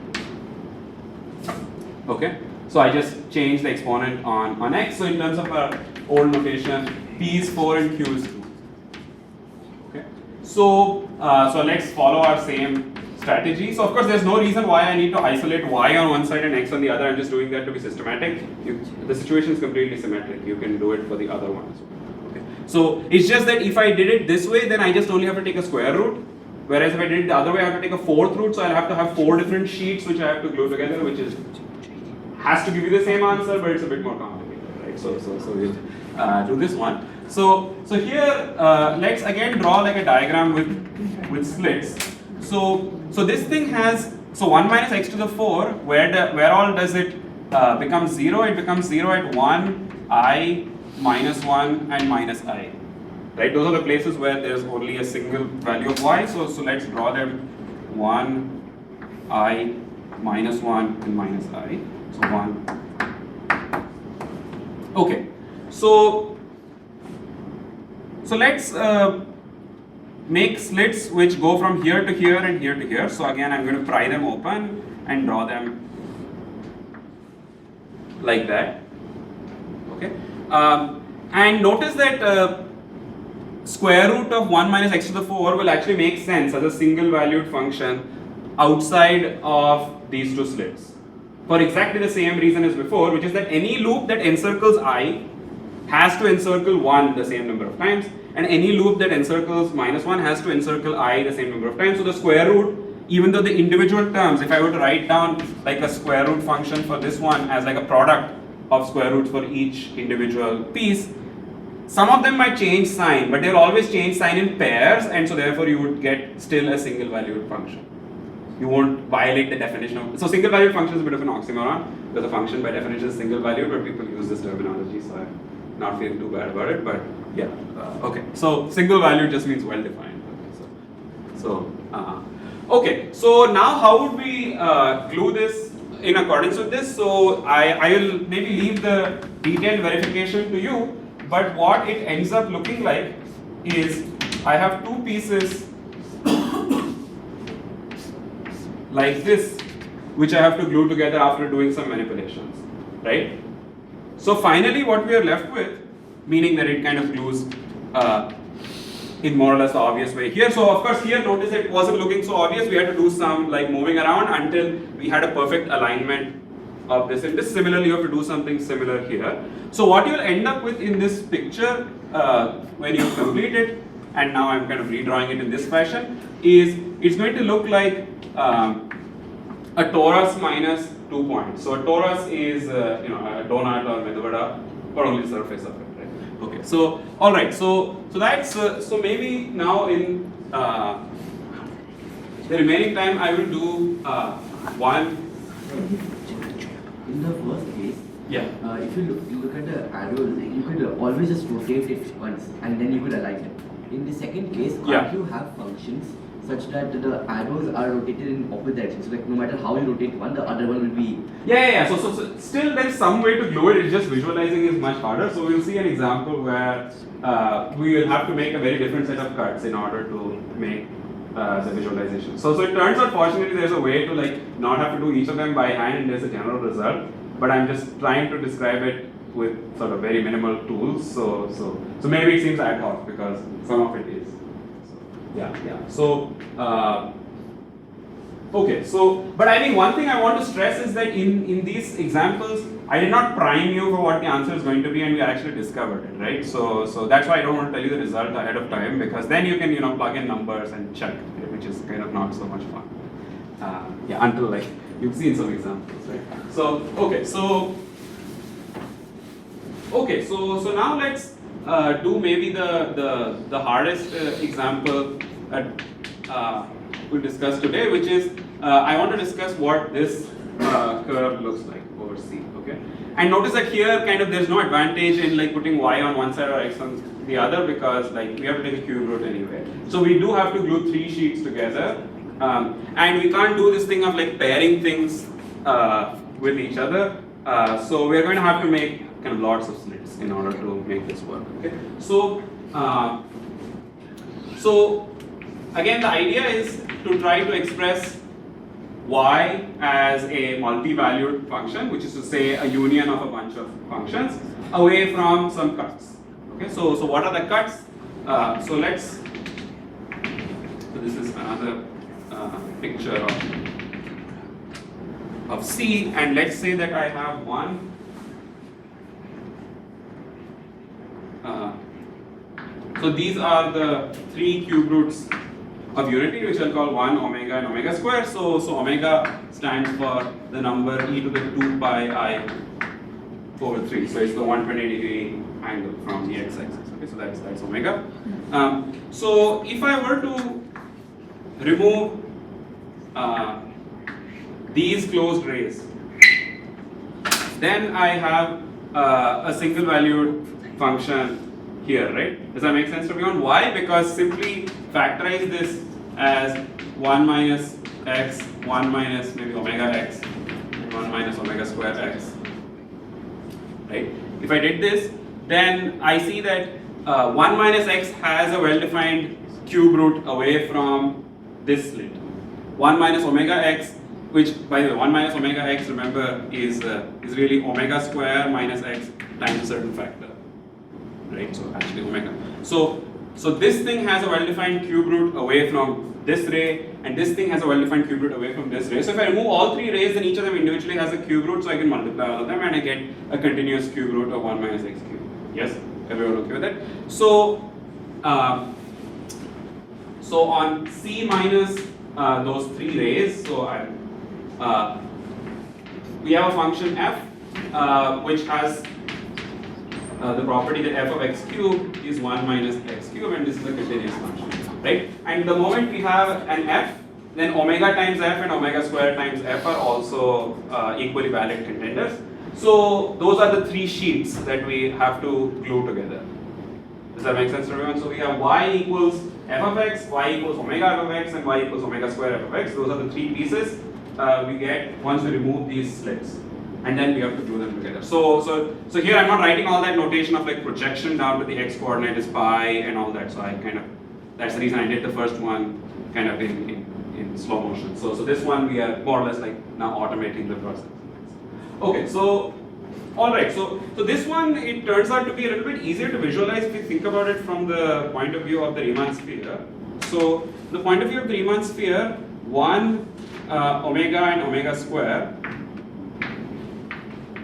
Okay, so I just changed the exponent on x. So in terms of our old notation, p is 4 and q is 2. Okay, so let's follow our same strategy. So of course, there's no reason why I need to isolate y on one side and x on the other. I'm just doing that to be systematic. The situation is completely symmetric. You can do it for the other one as well. Okay, so it's just that if I did it this way, then I just only have to take a square root. Whereas if I did it the other way, I have to take a 4th root. So I'll have to have 4 different sheets which I have to glue together, which has to give you the same answer, but it's a bit more complicated, right? So we'll do this one. So here let's again draw like a diagram with slits. So this thing has 1 minus x to the 4. Where all does it become 0? It becomes 0 at 1, I, minus 1, and minus I. Right? Those are the places where there's only a single value of y. So let's draw them 1, I, minus 1, and minus I. So 1. Okay. So let's make slits which go from here to here and here to here. So again, I'm going to pry them open and draw them like that. Okay. And notice that square root of 1 minus x to the 4 will actually make sense as a single valued function outside of these two slits. For exactly the same reason as before, which is that any loop that encircles I has to encircle 1 the same number of times, and any loop that encircles minus 1 has to encircle I the same number of times. So the square root, even though the individual terms, if I were to write down like a square root function for this one as like a product of square roots for each individual piece, some of them might change sign, but they'll always change sign in pairs, and so therefore you would get still a single valued function. You won't violate the definition of, so single valued function is a bit of an oxymoron, because a function by definition is single valued, but people use this terminology, so I'm not feeling too bad about it, but yeah, okay. So single valued just means well defined. Okay, so now how would we glue this in accordance with this? So I will maybe leave the detailed verification to you, but what it ends up looking like is I have two pieces like this, which I have to glue together after doing some manipulations, right? So finally what we are left with, meaning that it kind of glues in more or less the obvious way here. So of course here notice it wasn't looking so obvious, we had to do some like moving around until we had a perfect alignment of this, and this similarly you have to do something similar here. So what you'll end up with in this picture when you complete it, and now I'm kind of redrawing it in this fashion, is it's going to look like a torus minus 2 points. So a torus is a donut or medu vada, or only the surface of it, right? Okay. So all right. So that's so maybe now in the remaining time I will do one. In the first case, Yeah. If you look at the arrow, you could always just rotate it once and then you could align it. In the second case, can't you have functions such that the arrows are rotated in opposite directions? So like no matter how you rotate one, the other one will be. Yeah. So still there's some way to glue it. It's just visualizing is much harder. So we'll see an example where we will have to make a very different set of cuts in order to make the visualization. So it turns out fortunately there's a way to like not have to do each of them by hand, and there's a general result. But I'm just trying to describe it with sort of very minimal tools. So maybe it seems ad hoc because some of it is. So okay. So but I think one thing I want to stress is that in these examples I did not prime you for what the answer is going to be, and we actually discovered it, right? So that's why I don't want to tell you the result ahead of time, because then you can plug in numbers and check, which is kind of not so much fun. Until like you've seen some examples, right? So now let's do maybe the hardest example that we'll discuss today, which is I want to discuss what this curve looks like over C. Okay, and notice that here kind of there's no advantage in like putting y on one side or x on the other, because like we have to take a cube root anyway. So we do have to glue 3 sheets together, and we can't do this thing of like pairing things with each other. So we're going to have to make kind of lots of slits in order to make this work. Okay, so again the idea is to try to express y as a multi-valued function, which is to say a union of a bunch of functions away from some cuts. Okay, so what are the cuts? So this is another picture of C, and let's say that I have one. So these are the 3 cube roots of unity, which I'll call 1, omega, and omega square. So omega stands for the number e to the 2 pi I over 3. So it's the 120 degree angle from the x-axis. Okay, so that's omega. So if I were to remove these closed rays, then I have a single valued function here, right? Does that make sense to everyone? Why? Because simply factorize this as 1 minus x, 1 minus maybe omega x, 1 minus omega square x, right? If I did this, then I see that 1 minus x has a well-defined cube root away from this slit. 1 minus omega x, which by the way 1 minus omega x, remember, is really omega square minus x times a certain factor, right? So actually omega. So So this thing has a well-defined cube root away from this ray, and this thing has a well-defined cube root away from this ray. So if I remove all three rays, then each of them individually has a cube root, so I can multiply all of them and I get a continuous cube root of 1 minus x cubed. Yes? Everyone okay with that? So, so on C minus those three rays, so we have a function f which has the property that f of x cubed is 1 minus x cubed, and this is a continuous function, right? And the moment we have an f, then omega times f and omega square times f are also equally valid contenders. So those are the three sheets that we have to glue together. Does that make sense to everyone? So we have y equals f of x, y equals omega f of x, and y equals omega square f of x. Those are the three pieces we get once we remove these slits. And then we have to glue them together. So here I'm not writing all that notation of like projection down to the x coordinate is pi and all that. So I kind of, that's the reason I did the first one kind of in slow motion. So this one we are more or less like now automating the process. Okay, so alright, so this one, it turns out to be a little bit easier to visualize if you think about it from the point of view of the Riemann sphere. So the point of view of the Riemann sphere, 1 omega and omega square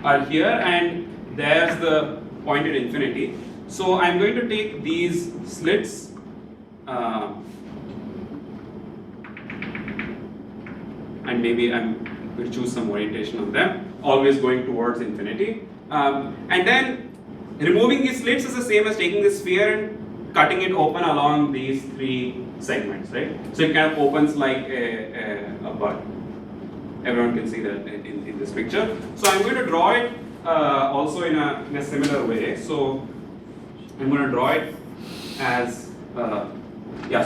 are here, and there's the point at infinity. So I'm going to take these slits and maybe I'm going to choose some orientation on them, always going towards infinity. And then removing these slits is the same as taking the sphere and cutting it open along these three segments, right? So it kind of opens like a bud. Everyone can see that in this picture. So I'm going to draw it also in a similar way. So I'm going to draw it as so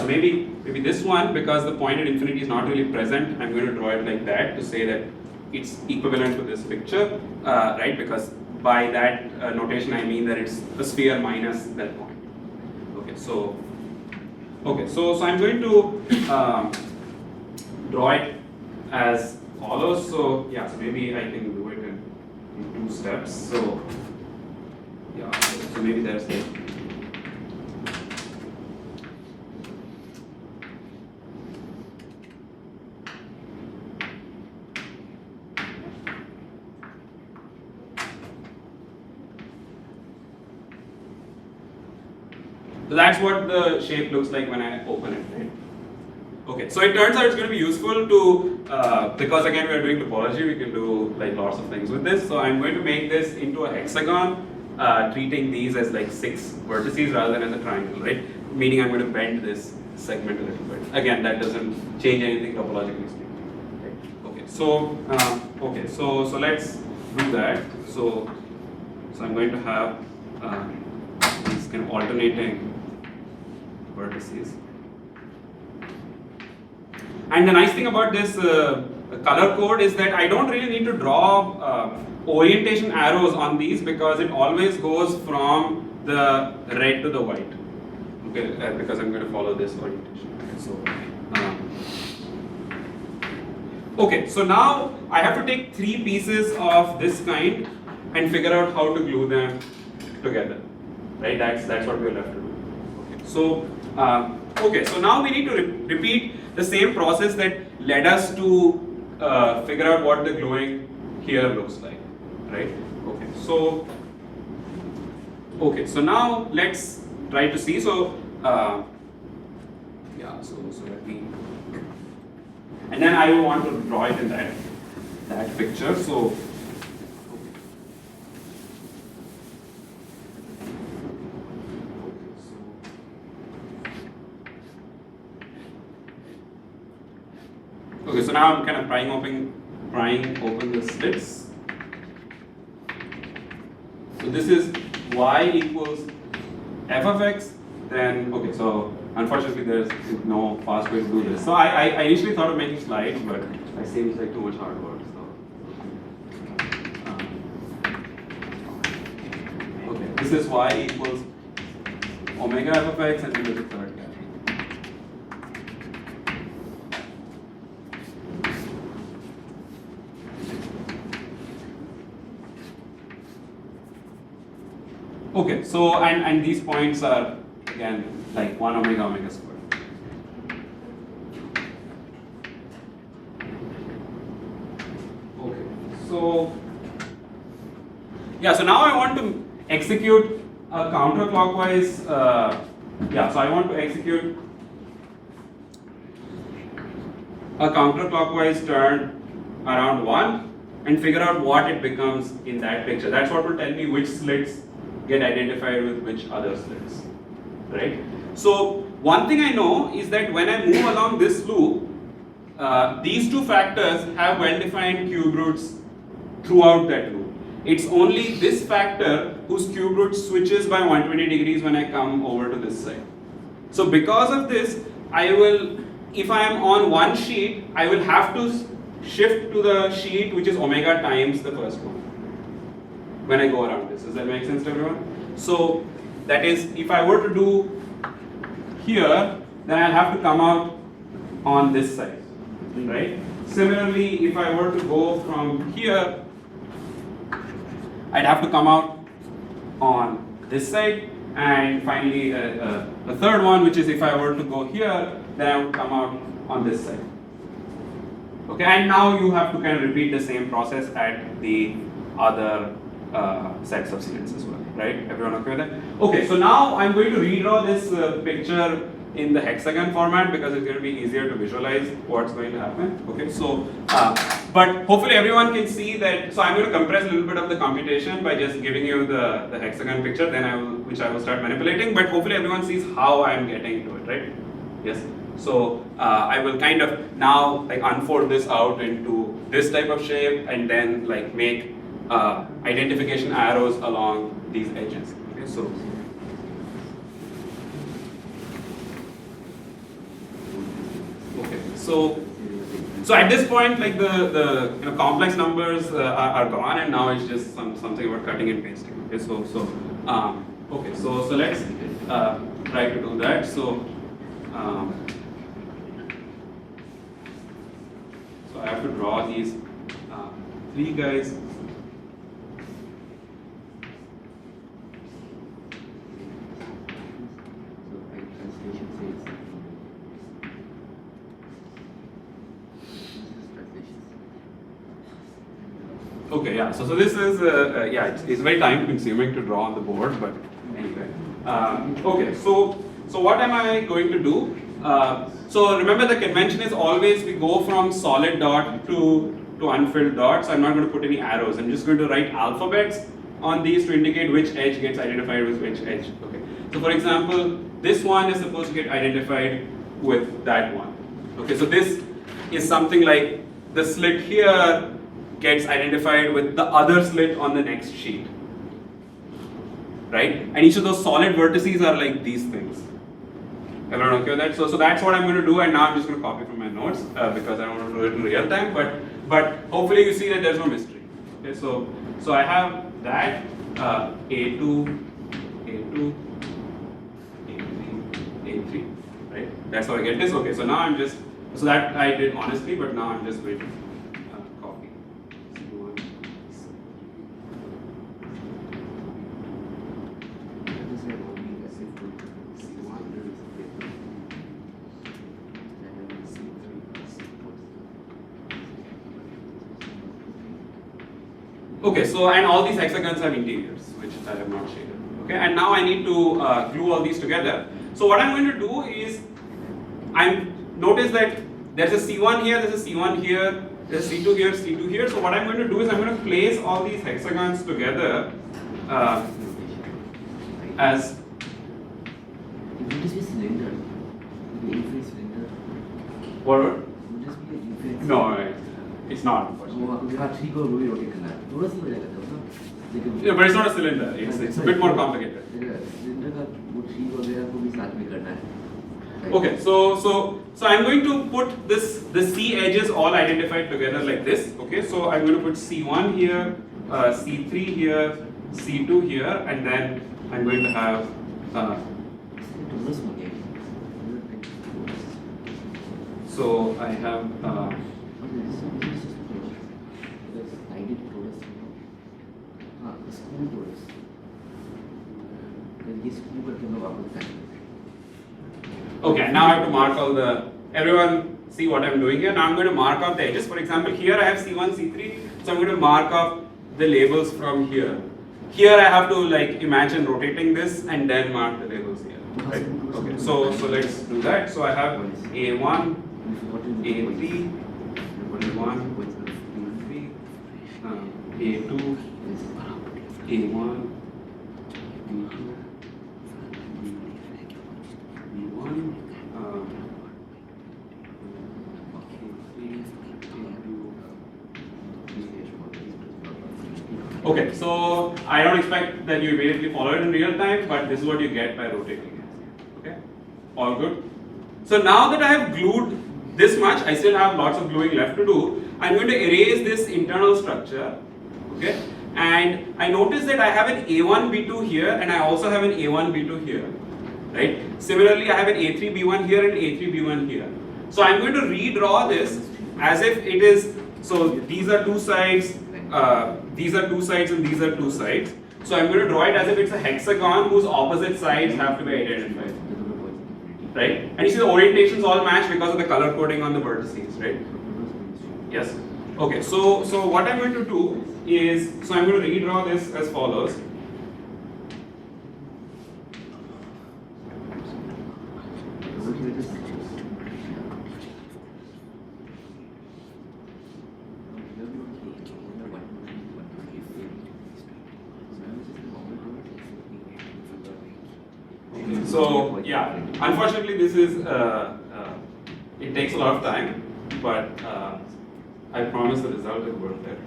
maybe this one, because the point at infinity is not really present, I'm going to draw it like that to say that it's equivalent to this picture, right? Because by that notation I mean that it's a sphere minus that point. Okay, so I'm going to draw it as follows. So so maybe I can do it in 2 steps. So so maybe there's the So that's what the shape looks like when I open it, right? Okay, so it turns out it's going to be useful to, because again we are doing topology, we can do like lots of things with this. So I'm going to make this into a hexagon, treating these as like 6 vertices rather than as a triangle, right? Meaning I'm going to bend this segment a little bit. Again, that doesn't change anything topologically speaking. Right? Okay, so let's do that. So I'm going to have these kind of alternating vertices. And the nice thing about this color code is that I don't really need to draw orientation arrows on these, because it always goes from the red to the white. Okay, because I'm going to follow this orientation. Okay, so now I have to take 3 pieces of this kind and figure out how to glue them together. Right? That's what we're left to do. Okay, so now we need to repeat the same process that led us to figure out what the gluing here looks like, right? Okay, so now let's try to see. So let me, and then I will want to draw it in that picture. So okay, so now I'm kind of prying open the slits. So this is y equals f of x, then, okay, so unfortunately there's no fast way to do this. So I initially thought of making slides, but it seems like too much hard work. So, okay, this is y equals omega f of x, and then there's a third guy. Okay, so and these points are again like 1 omega omega squared. Okay, so yeah, so now I want to execute a counterclockwise, so I want to execute a counterclockwise turn around 1 and figure out what it becomes in that picture. That's what will tell me which slits get identified with which other slits, right? So one thing I know is that when I move along this loop, these two factors have well-defined cube roots throughout that loop. It's only this factor whose cube root switches by 120 degrees when I come over to this side. So because of this, I will, if I am on one sheet, I will have to shift to the sheet which is omega times the first one when I go around this. Does that make sense to everyone? So that is, if I were to do here, then I'll have to come out on this side, right? Similarly, if I were to go from here, I'd have to come out on this side, and finally a third one, which is if I were to go here, then I would come out on this side. Okay, and now you have to kind of repeat the same process at the other sets of slits as well, right? Everyone okay with that? Okay, so now I'm going to redraw this picture in the hexagon format because it's going to be easier to visualize what's going to happen. Okay, so but hopefully everyone can see that. So I'm going to compress a little bit of the computation by just giving you the hexagon picture, then which I will start manipulating. But hopefully everyone sees how I'm getting to it, right? Yes. So I will kind of now like unfold this out into this type of shape and then like make identification arrows along these edges. Okay, so. Okay, so at this point, like the complex numbers are gone, and now it's just something about cutting and pasting. Okay, so let's try to do that. So I have to draw these three guys. Okay, yeah. So this is it's very time consuming to draw on the board, but anyway. Okay, so what am I going to do? So remember the convention is always we go from solid dot to unfilled dot. So I'm not going to put any arrows. I'm just going to write alphabets on these to indicate which edge gets identified with which edge. Okay. So for example, this one is supposed to get identified with that one. Okay. So this is something like the slit here gets identified with the other slit on the next sheet, right? And each of those solid vertices are like these things. Everyone okay with that? So that's what I'm going to do, and now I'm just going to copy from my notes because I don't want to do it in real time. But hopefully you see that there's no mystery. Okay, so I have that A2, A2, A3, A3, right? That's how I get this. Okay, so now I'm just that I did honestly, but now I'm just going to copy. Okay, so and all these hexagons have interiors, which I have not shaded. Okay, and now I need to glue all these together. So what I'm going to do is, notice that there's a C1 here, there's a C1 here, there's a C2 here, C2 here. So what I'm going to do is I'm going to place all these hexagons together as. Would this be a cylinder? Would be infinite cylinder? What? Would this be an infinite? No, it's not. We have three को भी rotate करना है. थोड़ा सा हो जाएगा तब. Yeah, but it's not a cylinder. It's a bit more complicated. Cylinder का वो three वगैरह को भी साथ में करना है. Okay, so I'm going to put the C edges all identified together like this. Okay, so I'm going to put C1 here, C3 here, C2 here, and then I'm going to have. So I have. School करके हम लोग वापस जाएंगे. Okay, now I have to mark all the, everyone see what I'm doing here. Now I'm going to mark off the edges. For example, here I have C1, C3, so I'm going to mark off the labels from here. Here I have to like imagine rotating this and then mark the labels here. Right? Okay, so let's do that. So I have A1, A3, A1, A3, A2, A1, B2, B1, Okay, so I don't expect that you immediately follow it in real time, but this is what you get by rotating it. Okay, all good. So now that I have glued this much, I still have lots of gluing left to do. I'm going to erase this internal structure. Okay, and I notice that I have an A1, B2 here, and I also have an A1, B2 here. Right? Similarly, I have an A3, B1 here and A3, B1 here. So I'm going to redraw this as if it is, so these are two sides, these are two sides and these are two sides. So I'm going to draw it as if it's a hexagon whose opposite sides have to be identified. Right? And you see the orientations all match because of the color coding on the vertices, right? Yes? Okay, so what I'm going to do is, so I'm going to redraw this as follows. So yeah, unfortunately this is, it takes a lot of time, but I promise the result is worth it.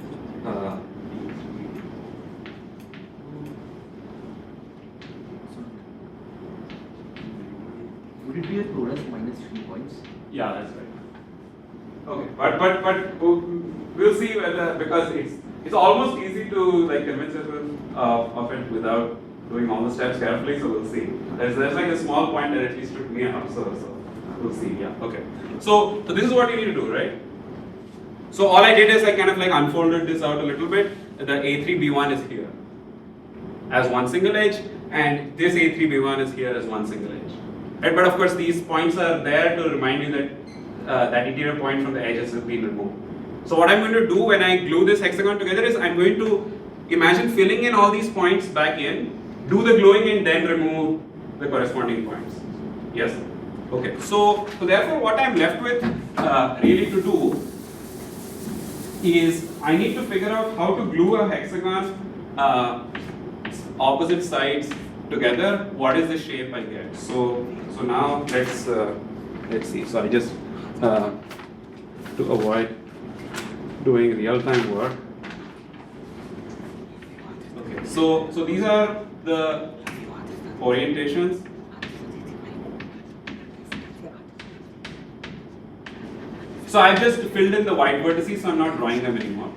Would it be a torus minus 3 points? Yeah, that's right. Okay, but we'll see whether, because it's almost easy to like convince yourself of it without doing all the steps carefully, so we'll see. There's like a small point that at least took me up, so we'll see, yeah, okay. So this is what you need to do, right? So all I did is I kind of like unfolded this out a little bit. The A3, B1 is here as one single edge, and this A3, B1 is here as one single edge. Right? But of course these points are there to remind you that that interior point from the edge has been removed. So what I'm going to do when I glue this hexagon together is I'm going to imagine filling in all these points back in, do the gluing and then remove the corresponding points. Yes? Okay, so therefore what I'm left with really to do is I need to figure out how to glue a hexagon opposite sides together. What is the shape I get? So now let's see. Sorry, just to avoid doing real-time work. Okay, so these are the orientations. So I've just filled in the white vertices, so I'm not drawing them anymore.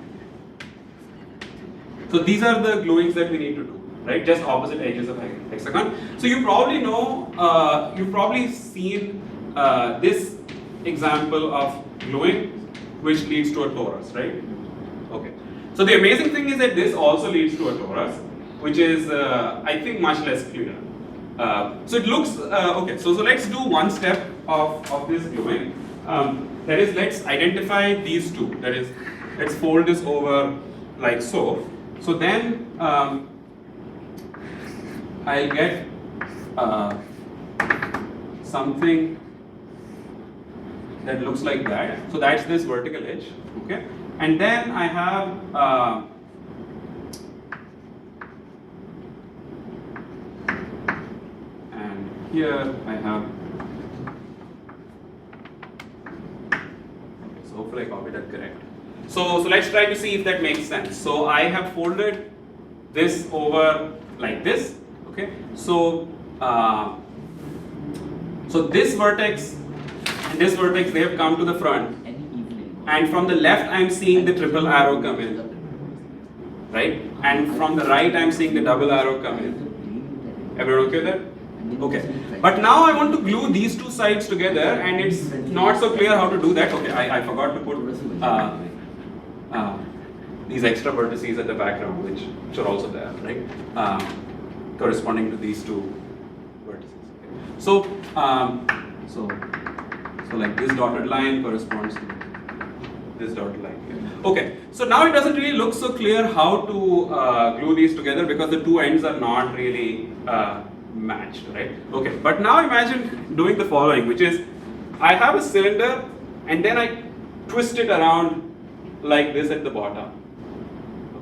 So these are the gluings that we need to do, right? Just opposite edges of hexagon. So you probably know, you've probably seen this example of gluing, which leads to a torus, right? Okay. So the amazing thing is that this also leads to a torus, which is, I think, much less clear. So it looks, okay, so let's do one step of this gluing. That is, let's identify these two. That is, let's fold this over like so. So then I'll get something that looks like that. So that's this vertical edge, okay? And then I have and here I have, so hopefully I copied that correct. So let's try to see if that makes sense. So I have folded this over like this, okay? So so this vertex and this vertex, they have come to the front, and from the left I'm seeing the triple arrow come in, right? And from the right I'm seeing the double arrow come in. Everyone okay with that? Okay. But now I want to glue these two sides together, and it's not so clear how to do that. Okay, I forgot to put these extra vertices at the background, which are also there, right? Corresponding to these two vertices. Okay. So like this dotted line corresponds to this dotted line here. Okay, so now it doesn't really look so clear how to glue these together because the two ends are not really matched, right? Okay, but now imagine doing the following, which is I have a cylinder and then I twist it around like this at the bottom.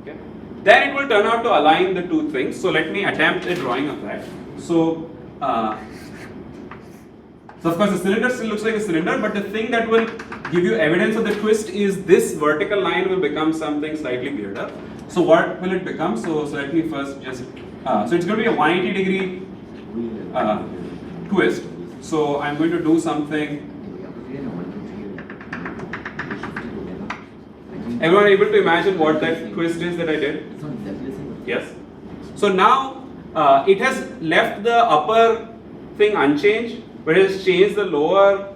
Okay, then it will turn out to align the two things. So let me attempt a drawing of that. So of course the cylinder still looks like a cylinder, but the thing that will give you evidence of the twist is this vertical line will become something slightly weirder. So what will it become? So let me first just, so it's going to be a 180 degree twist. So I'm going to do something. Everyone able to imagine what that twist is that I did? Yes. So now it has left the upper thing unchanged, but it has changed the lower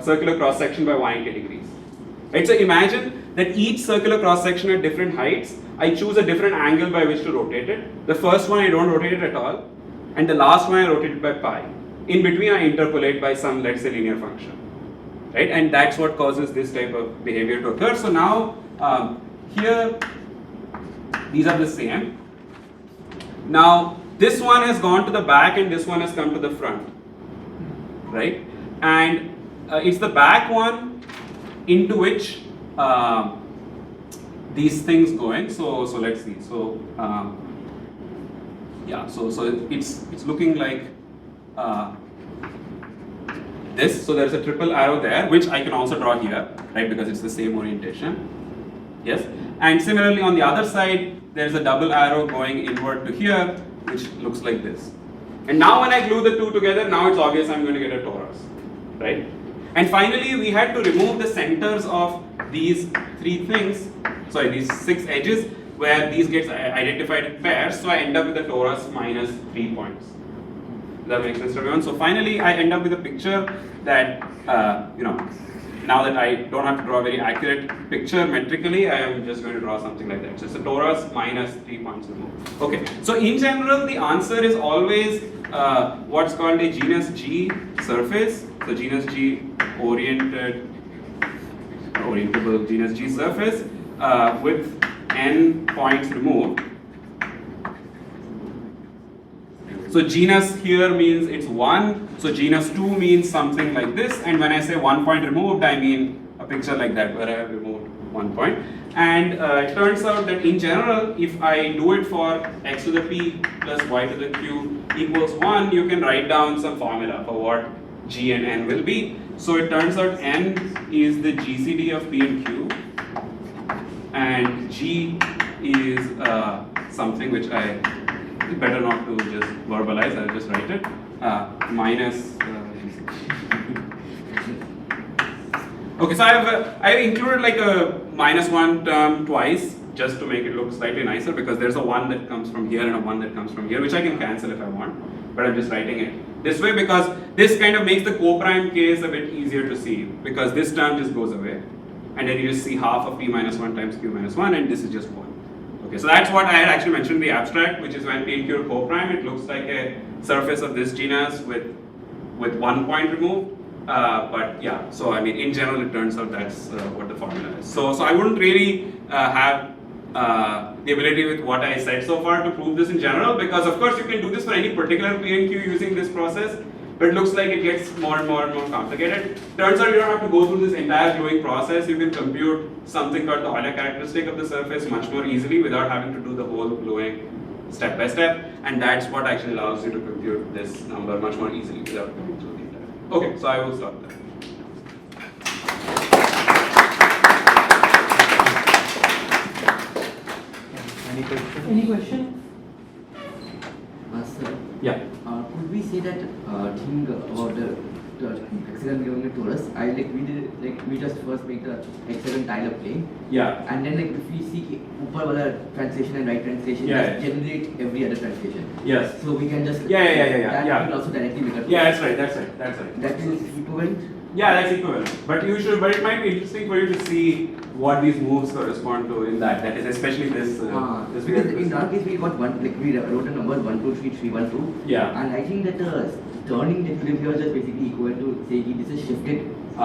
circular cross section by 180 degrees. Right? So imagine that each circular cross section at different heights, I choose a different angle by which to rotate it. The first one I don't rotate it at all, and the last one I rotate it by pi. In between I interpolate by some, let's say, linear function. Right? And that's what causes this type of behavior to occur. So now here these are the same. Now this one has gone to the back and this one has come to the front. Right? And it's the back one into which these things go in. So let's see. So yeah. So it's looking like this. So there's a triple arrow there, which I can also draw here, right? Because it's the same orientation. Yes. And similarly on the other side, there's a double arrow going inward to here, which looks like this. And now when I glue the two together, now it's obvious I'm going to get a torus, right? And finally, we had to remove the centers of these these 6 edges, where these gets identified in pairs. So I end up with a torus minus 3 points. Does that make sense to everyone? So finally, I end up with a picture that, now that I don't have to draw a very accurate picture metrically, I am just going to draw something like that. So it's a torus minus 3 points removed. Okay, so in general, the answer is always what's called a genus G surface. So genus G orientable genus G surface with n points removed. So genus here means it's 1, so genus 2 means something like this, and when I say 1 point removed, I mean a picture like that where I have removed 1 point. And it turns out that in general, if I do it for x to the p plus y to the q equals 1, you can write down some formula for what g and n will be. So it turns out n is the GCD of p and q, and g is something which better not to just verbalize, I'll just write it, minus okay, so I've included like a -1 term twice just to make it look slightly nicer, because there's a 1 that comes from here and a 1 that comes from here, which I can cancel if I want, but I'm just writing it this way because this kind of makes the coprime case a bit easier to see, because this term just goes away and then you just see half of p minus 1 times q minus 1, and this is just 1. Okay, so that's what I had actually mentioned in the abstract, which is when p and q are coprime, it looks like a surface of this genus with 1 point removed. But yeah, so I mean, in general, it turns out that's what the formula is. So I wouldn't really have the ability with what I said so far to prove this in general, because of course you can do this for any particular p and q using this process, but it looks like it gets more and more and more complicated. Turns out you don't have to go through this entire gluing process. You can compute something called the Euler characteristic of the surface much more easily without having to do the whole gluing step by step, and that's what actually allows you to compute this number much more easily without going through the entire. Okay, so I will stop there. Any question? Sir, Yeah. could we say that thing about the hexagon given the torus? We just first make the hexagon tile a plane. Yeah. And then if we see upper wala translation and right translation, Yeah, just generate every other translation. Yes. So we can just Yeah. That will also directly make a torus. Yeah, that's right. That is equivalent. Yeah, that's equivalent. But it might be interesting for you to see what these moves correspond to in that. That is especially this. This because weird in our case we got one, like we wrote a number 1, 2, 3, 3, 1, 2. Yeah. And I think that the turning that you here is just basically equal to say this is shifted. So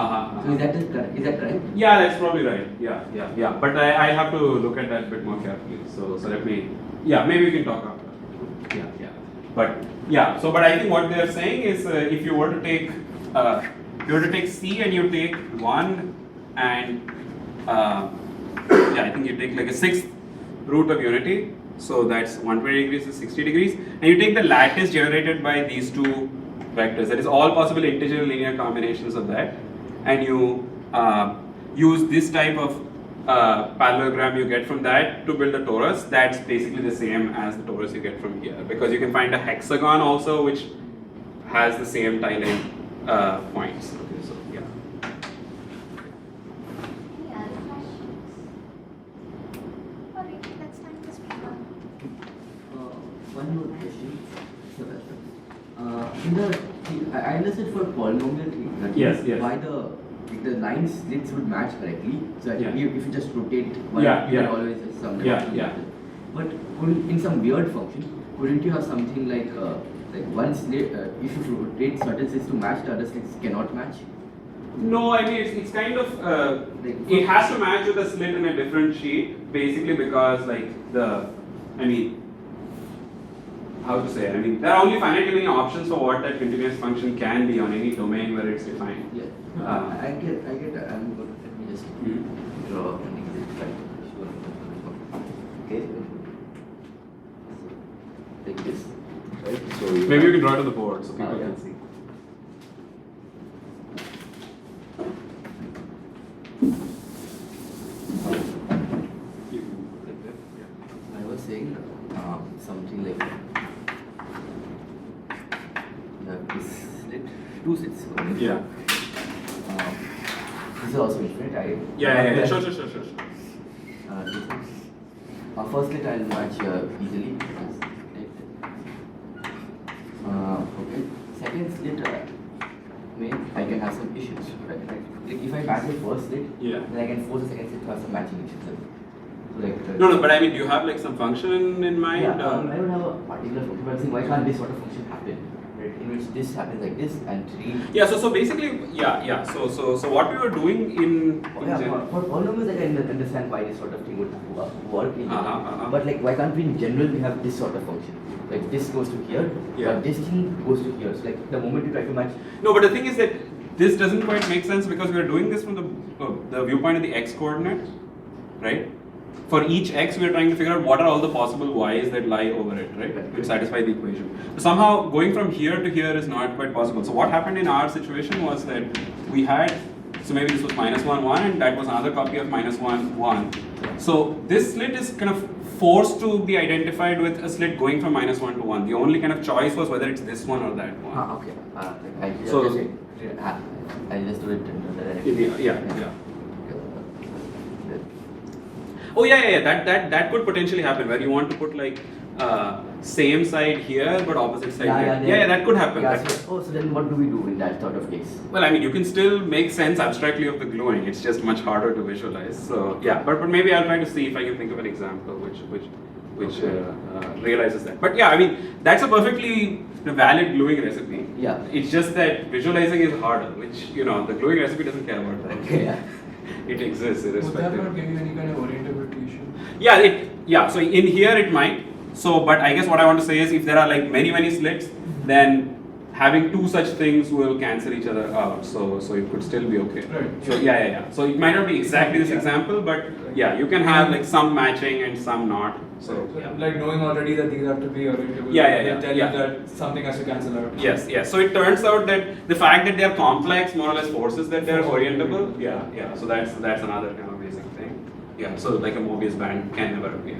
is that correct? Yeah, that's probably right. Yeah. But I have to look at that a bit more carefully. So let me. Yeah, maybe we can talk after. Yeah. But yeah. So but I think what they are saying is if you were to take C and you take 1 and I think you take like a 6th root of unity. So that's 120 degrees is 60 degrees, and you take the lattice generated by these two vectors. That is all possible integer linear combinations of that, and you use this type of parallelogram you get from that to build a torus. That's basically the same as the torus you get from here, because you can find a hexagon also which has the same tiling points. Okay, so yeah. Any other questions? Okay, let's time this paper. One more question. I understood for polynomial treatment, Yes. why the line slits would match correctly. So Yeah. if you just rotate one, Yeah, you yeah. can always just sum them Yeah, up. yeah. But in some weird function, couldn't you have something like one slit? If you rotate certain slits to match, the other slits cannot match. No, I mean it's kind of it has to match with a slit in a different sheet, basically because how to say? I mean there are only finitely many options for what that continuous function can be on any domain where it's defined. Yeah. I get. I'm good. Let me just draw an example. Okay. Like this, right? So Maybe you can draw it on the board so people yeah. can see. I was saying something like you have this slit, two slits. Yeah. This is also infinite. Yeah. Sure. This is, first slit I'll match easily. Okay. Second slit, I can have some issues, right? Like if I match the first slit, Yeah. then I can force the second slit to have some matching issues. So like No, but I mean, do you have like some function in mind? yeah, I don't have a particular function, but I'm saying why can't this sort of function happen? Right? In which this happens like this and 3. Yeah. So basically, yeah. So what we were doing in general. For polynomials, I can understand why this sort of thing would work in Uh-huh. But like, why can't we in general we have this sort of function? Like this goes to here, Yeah. but this thing goes to here. So like the moment you try to match, No, but the thing is that this doesn't quite make sense because we are doing this from the viewpoint of the x coordinate, right? For each x, we are trying to figure out what are all the possible y's that lie over it, right? To satisfy the equation. So somehow going from here to here is not quite possible. So what happened in our situation was that we had, so maybe this was -1, 1, and that was another copy of -1, 1. So this slit is kind of forced to be identified with a slit going from -1 to 1. The only kind of choice was whether it's this one or that one. okay. So- I just do it in the direction. Yeah. Oh yeah. That could potentially happen where you want to put like same side here but opposite side here. Yeah, that could happen. Yeah, That- so then what do we do in that sort of case? Well, I mean, you can still make sense abstractly of the gluing. It's just much harder to visualize. So yeah, but maybe I'll try to see if I can think of an example which realizes that. But yeah, I mean, that's a perfectly valid gluing recipe. Yeah. It's just that visualizing is harder, which the gluing recipe doesn't care about that. Okay, yeah. It exists Would that irrespective. not give you any kind of orientability issue? Yeah. So in here it might. So, but I guess what I want to say is, if there are like many slits, then having two such things will cancel each other out. So it could still be okay. Right. So yeah. So it might not be exactly this Yeah. example, but yeah, you can have like some matching and some not. So yeah. Like knowing already that these have to be orientable. Yeah. They tell Yeah. you that something has to cancel out. Yes. So it turns out that the fact that they are complex more or less forces that they are orientable. Yeah. So that's another kind of basic thing. Yeah. So like a Mobius band can never appear.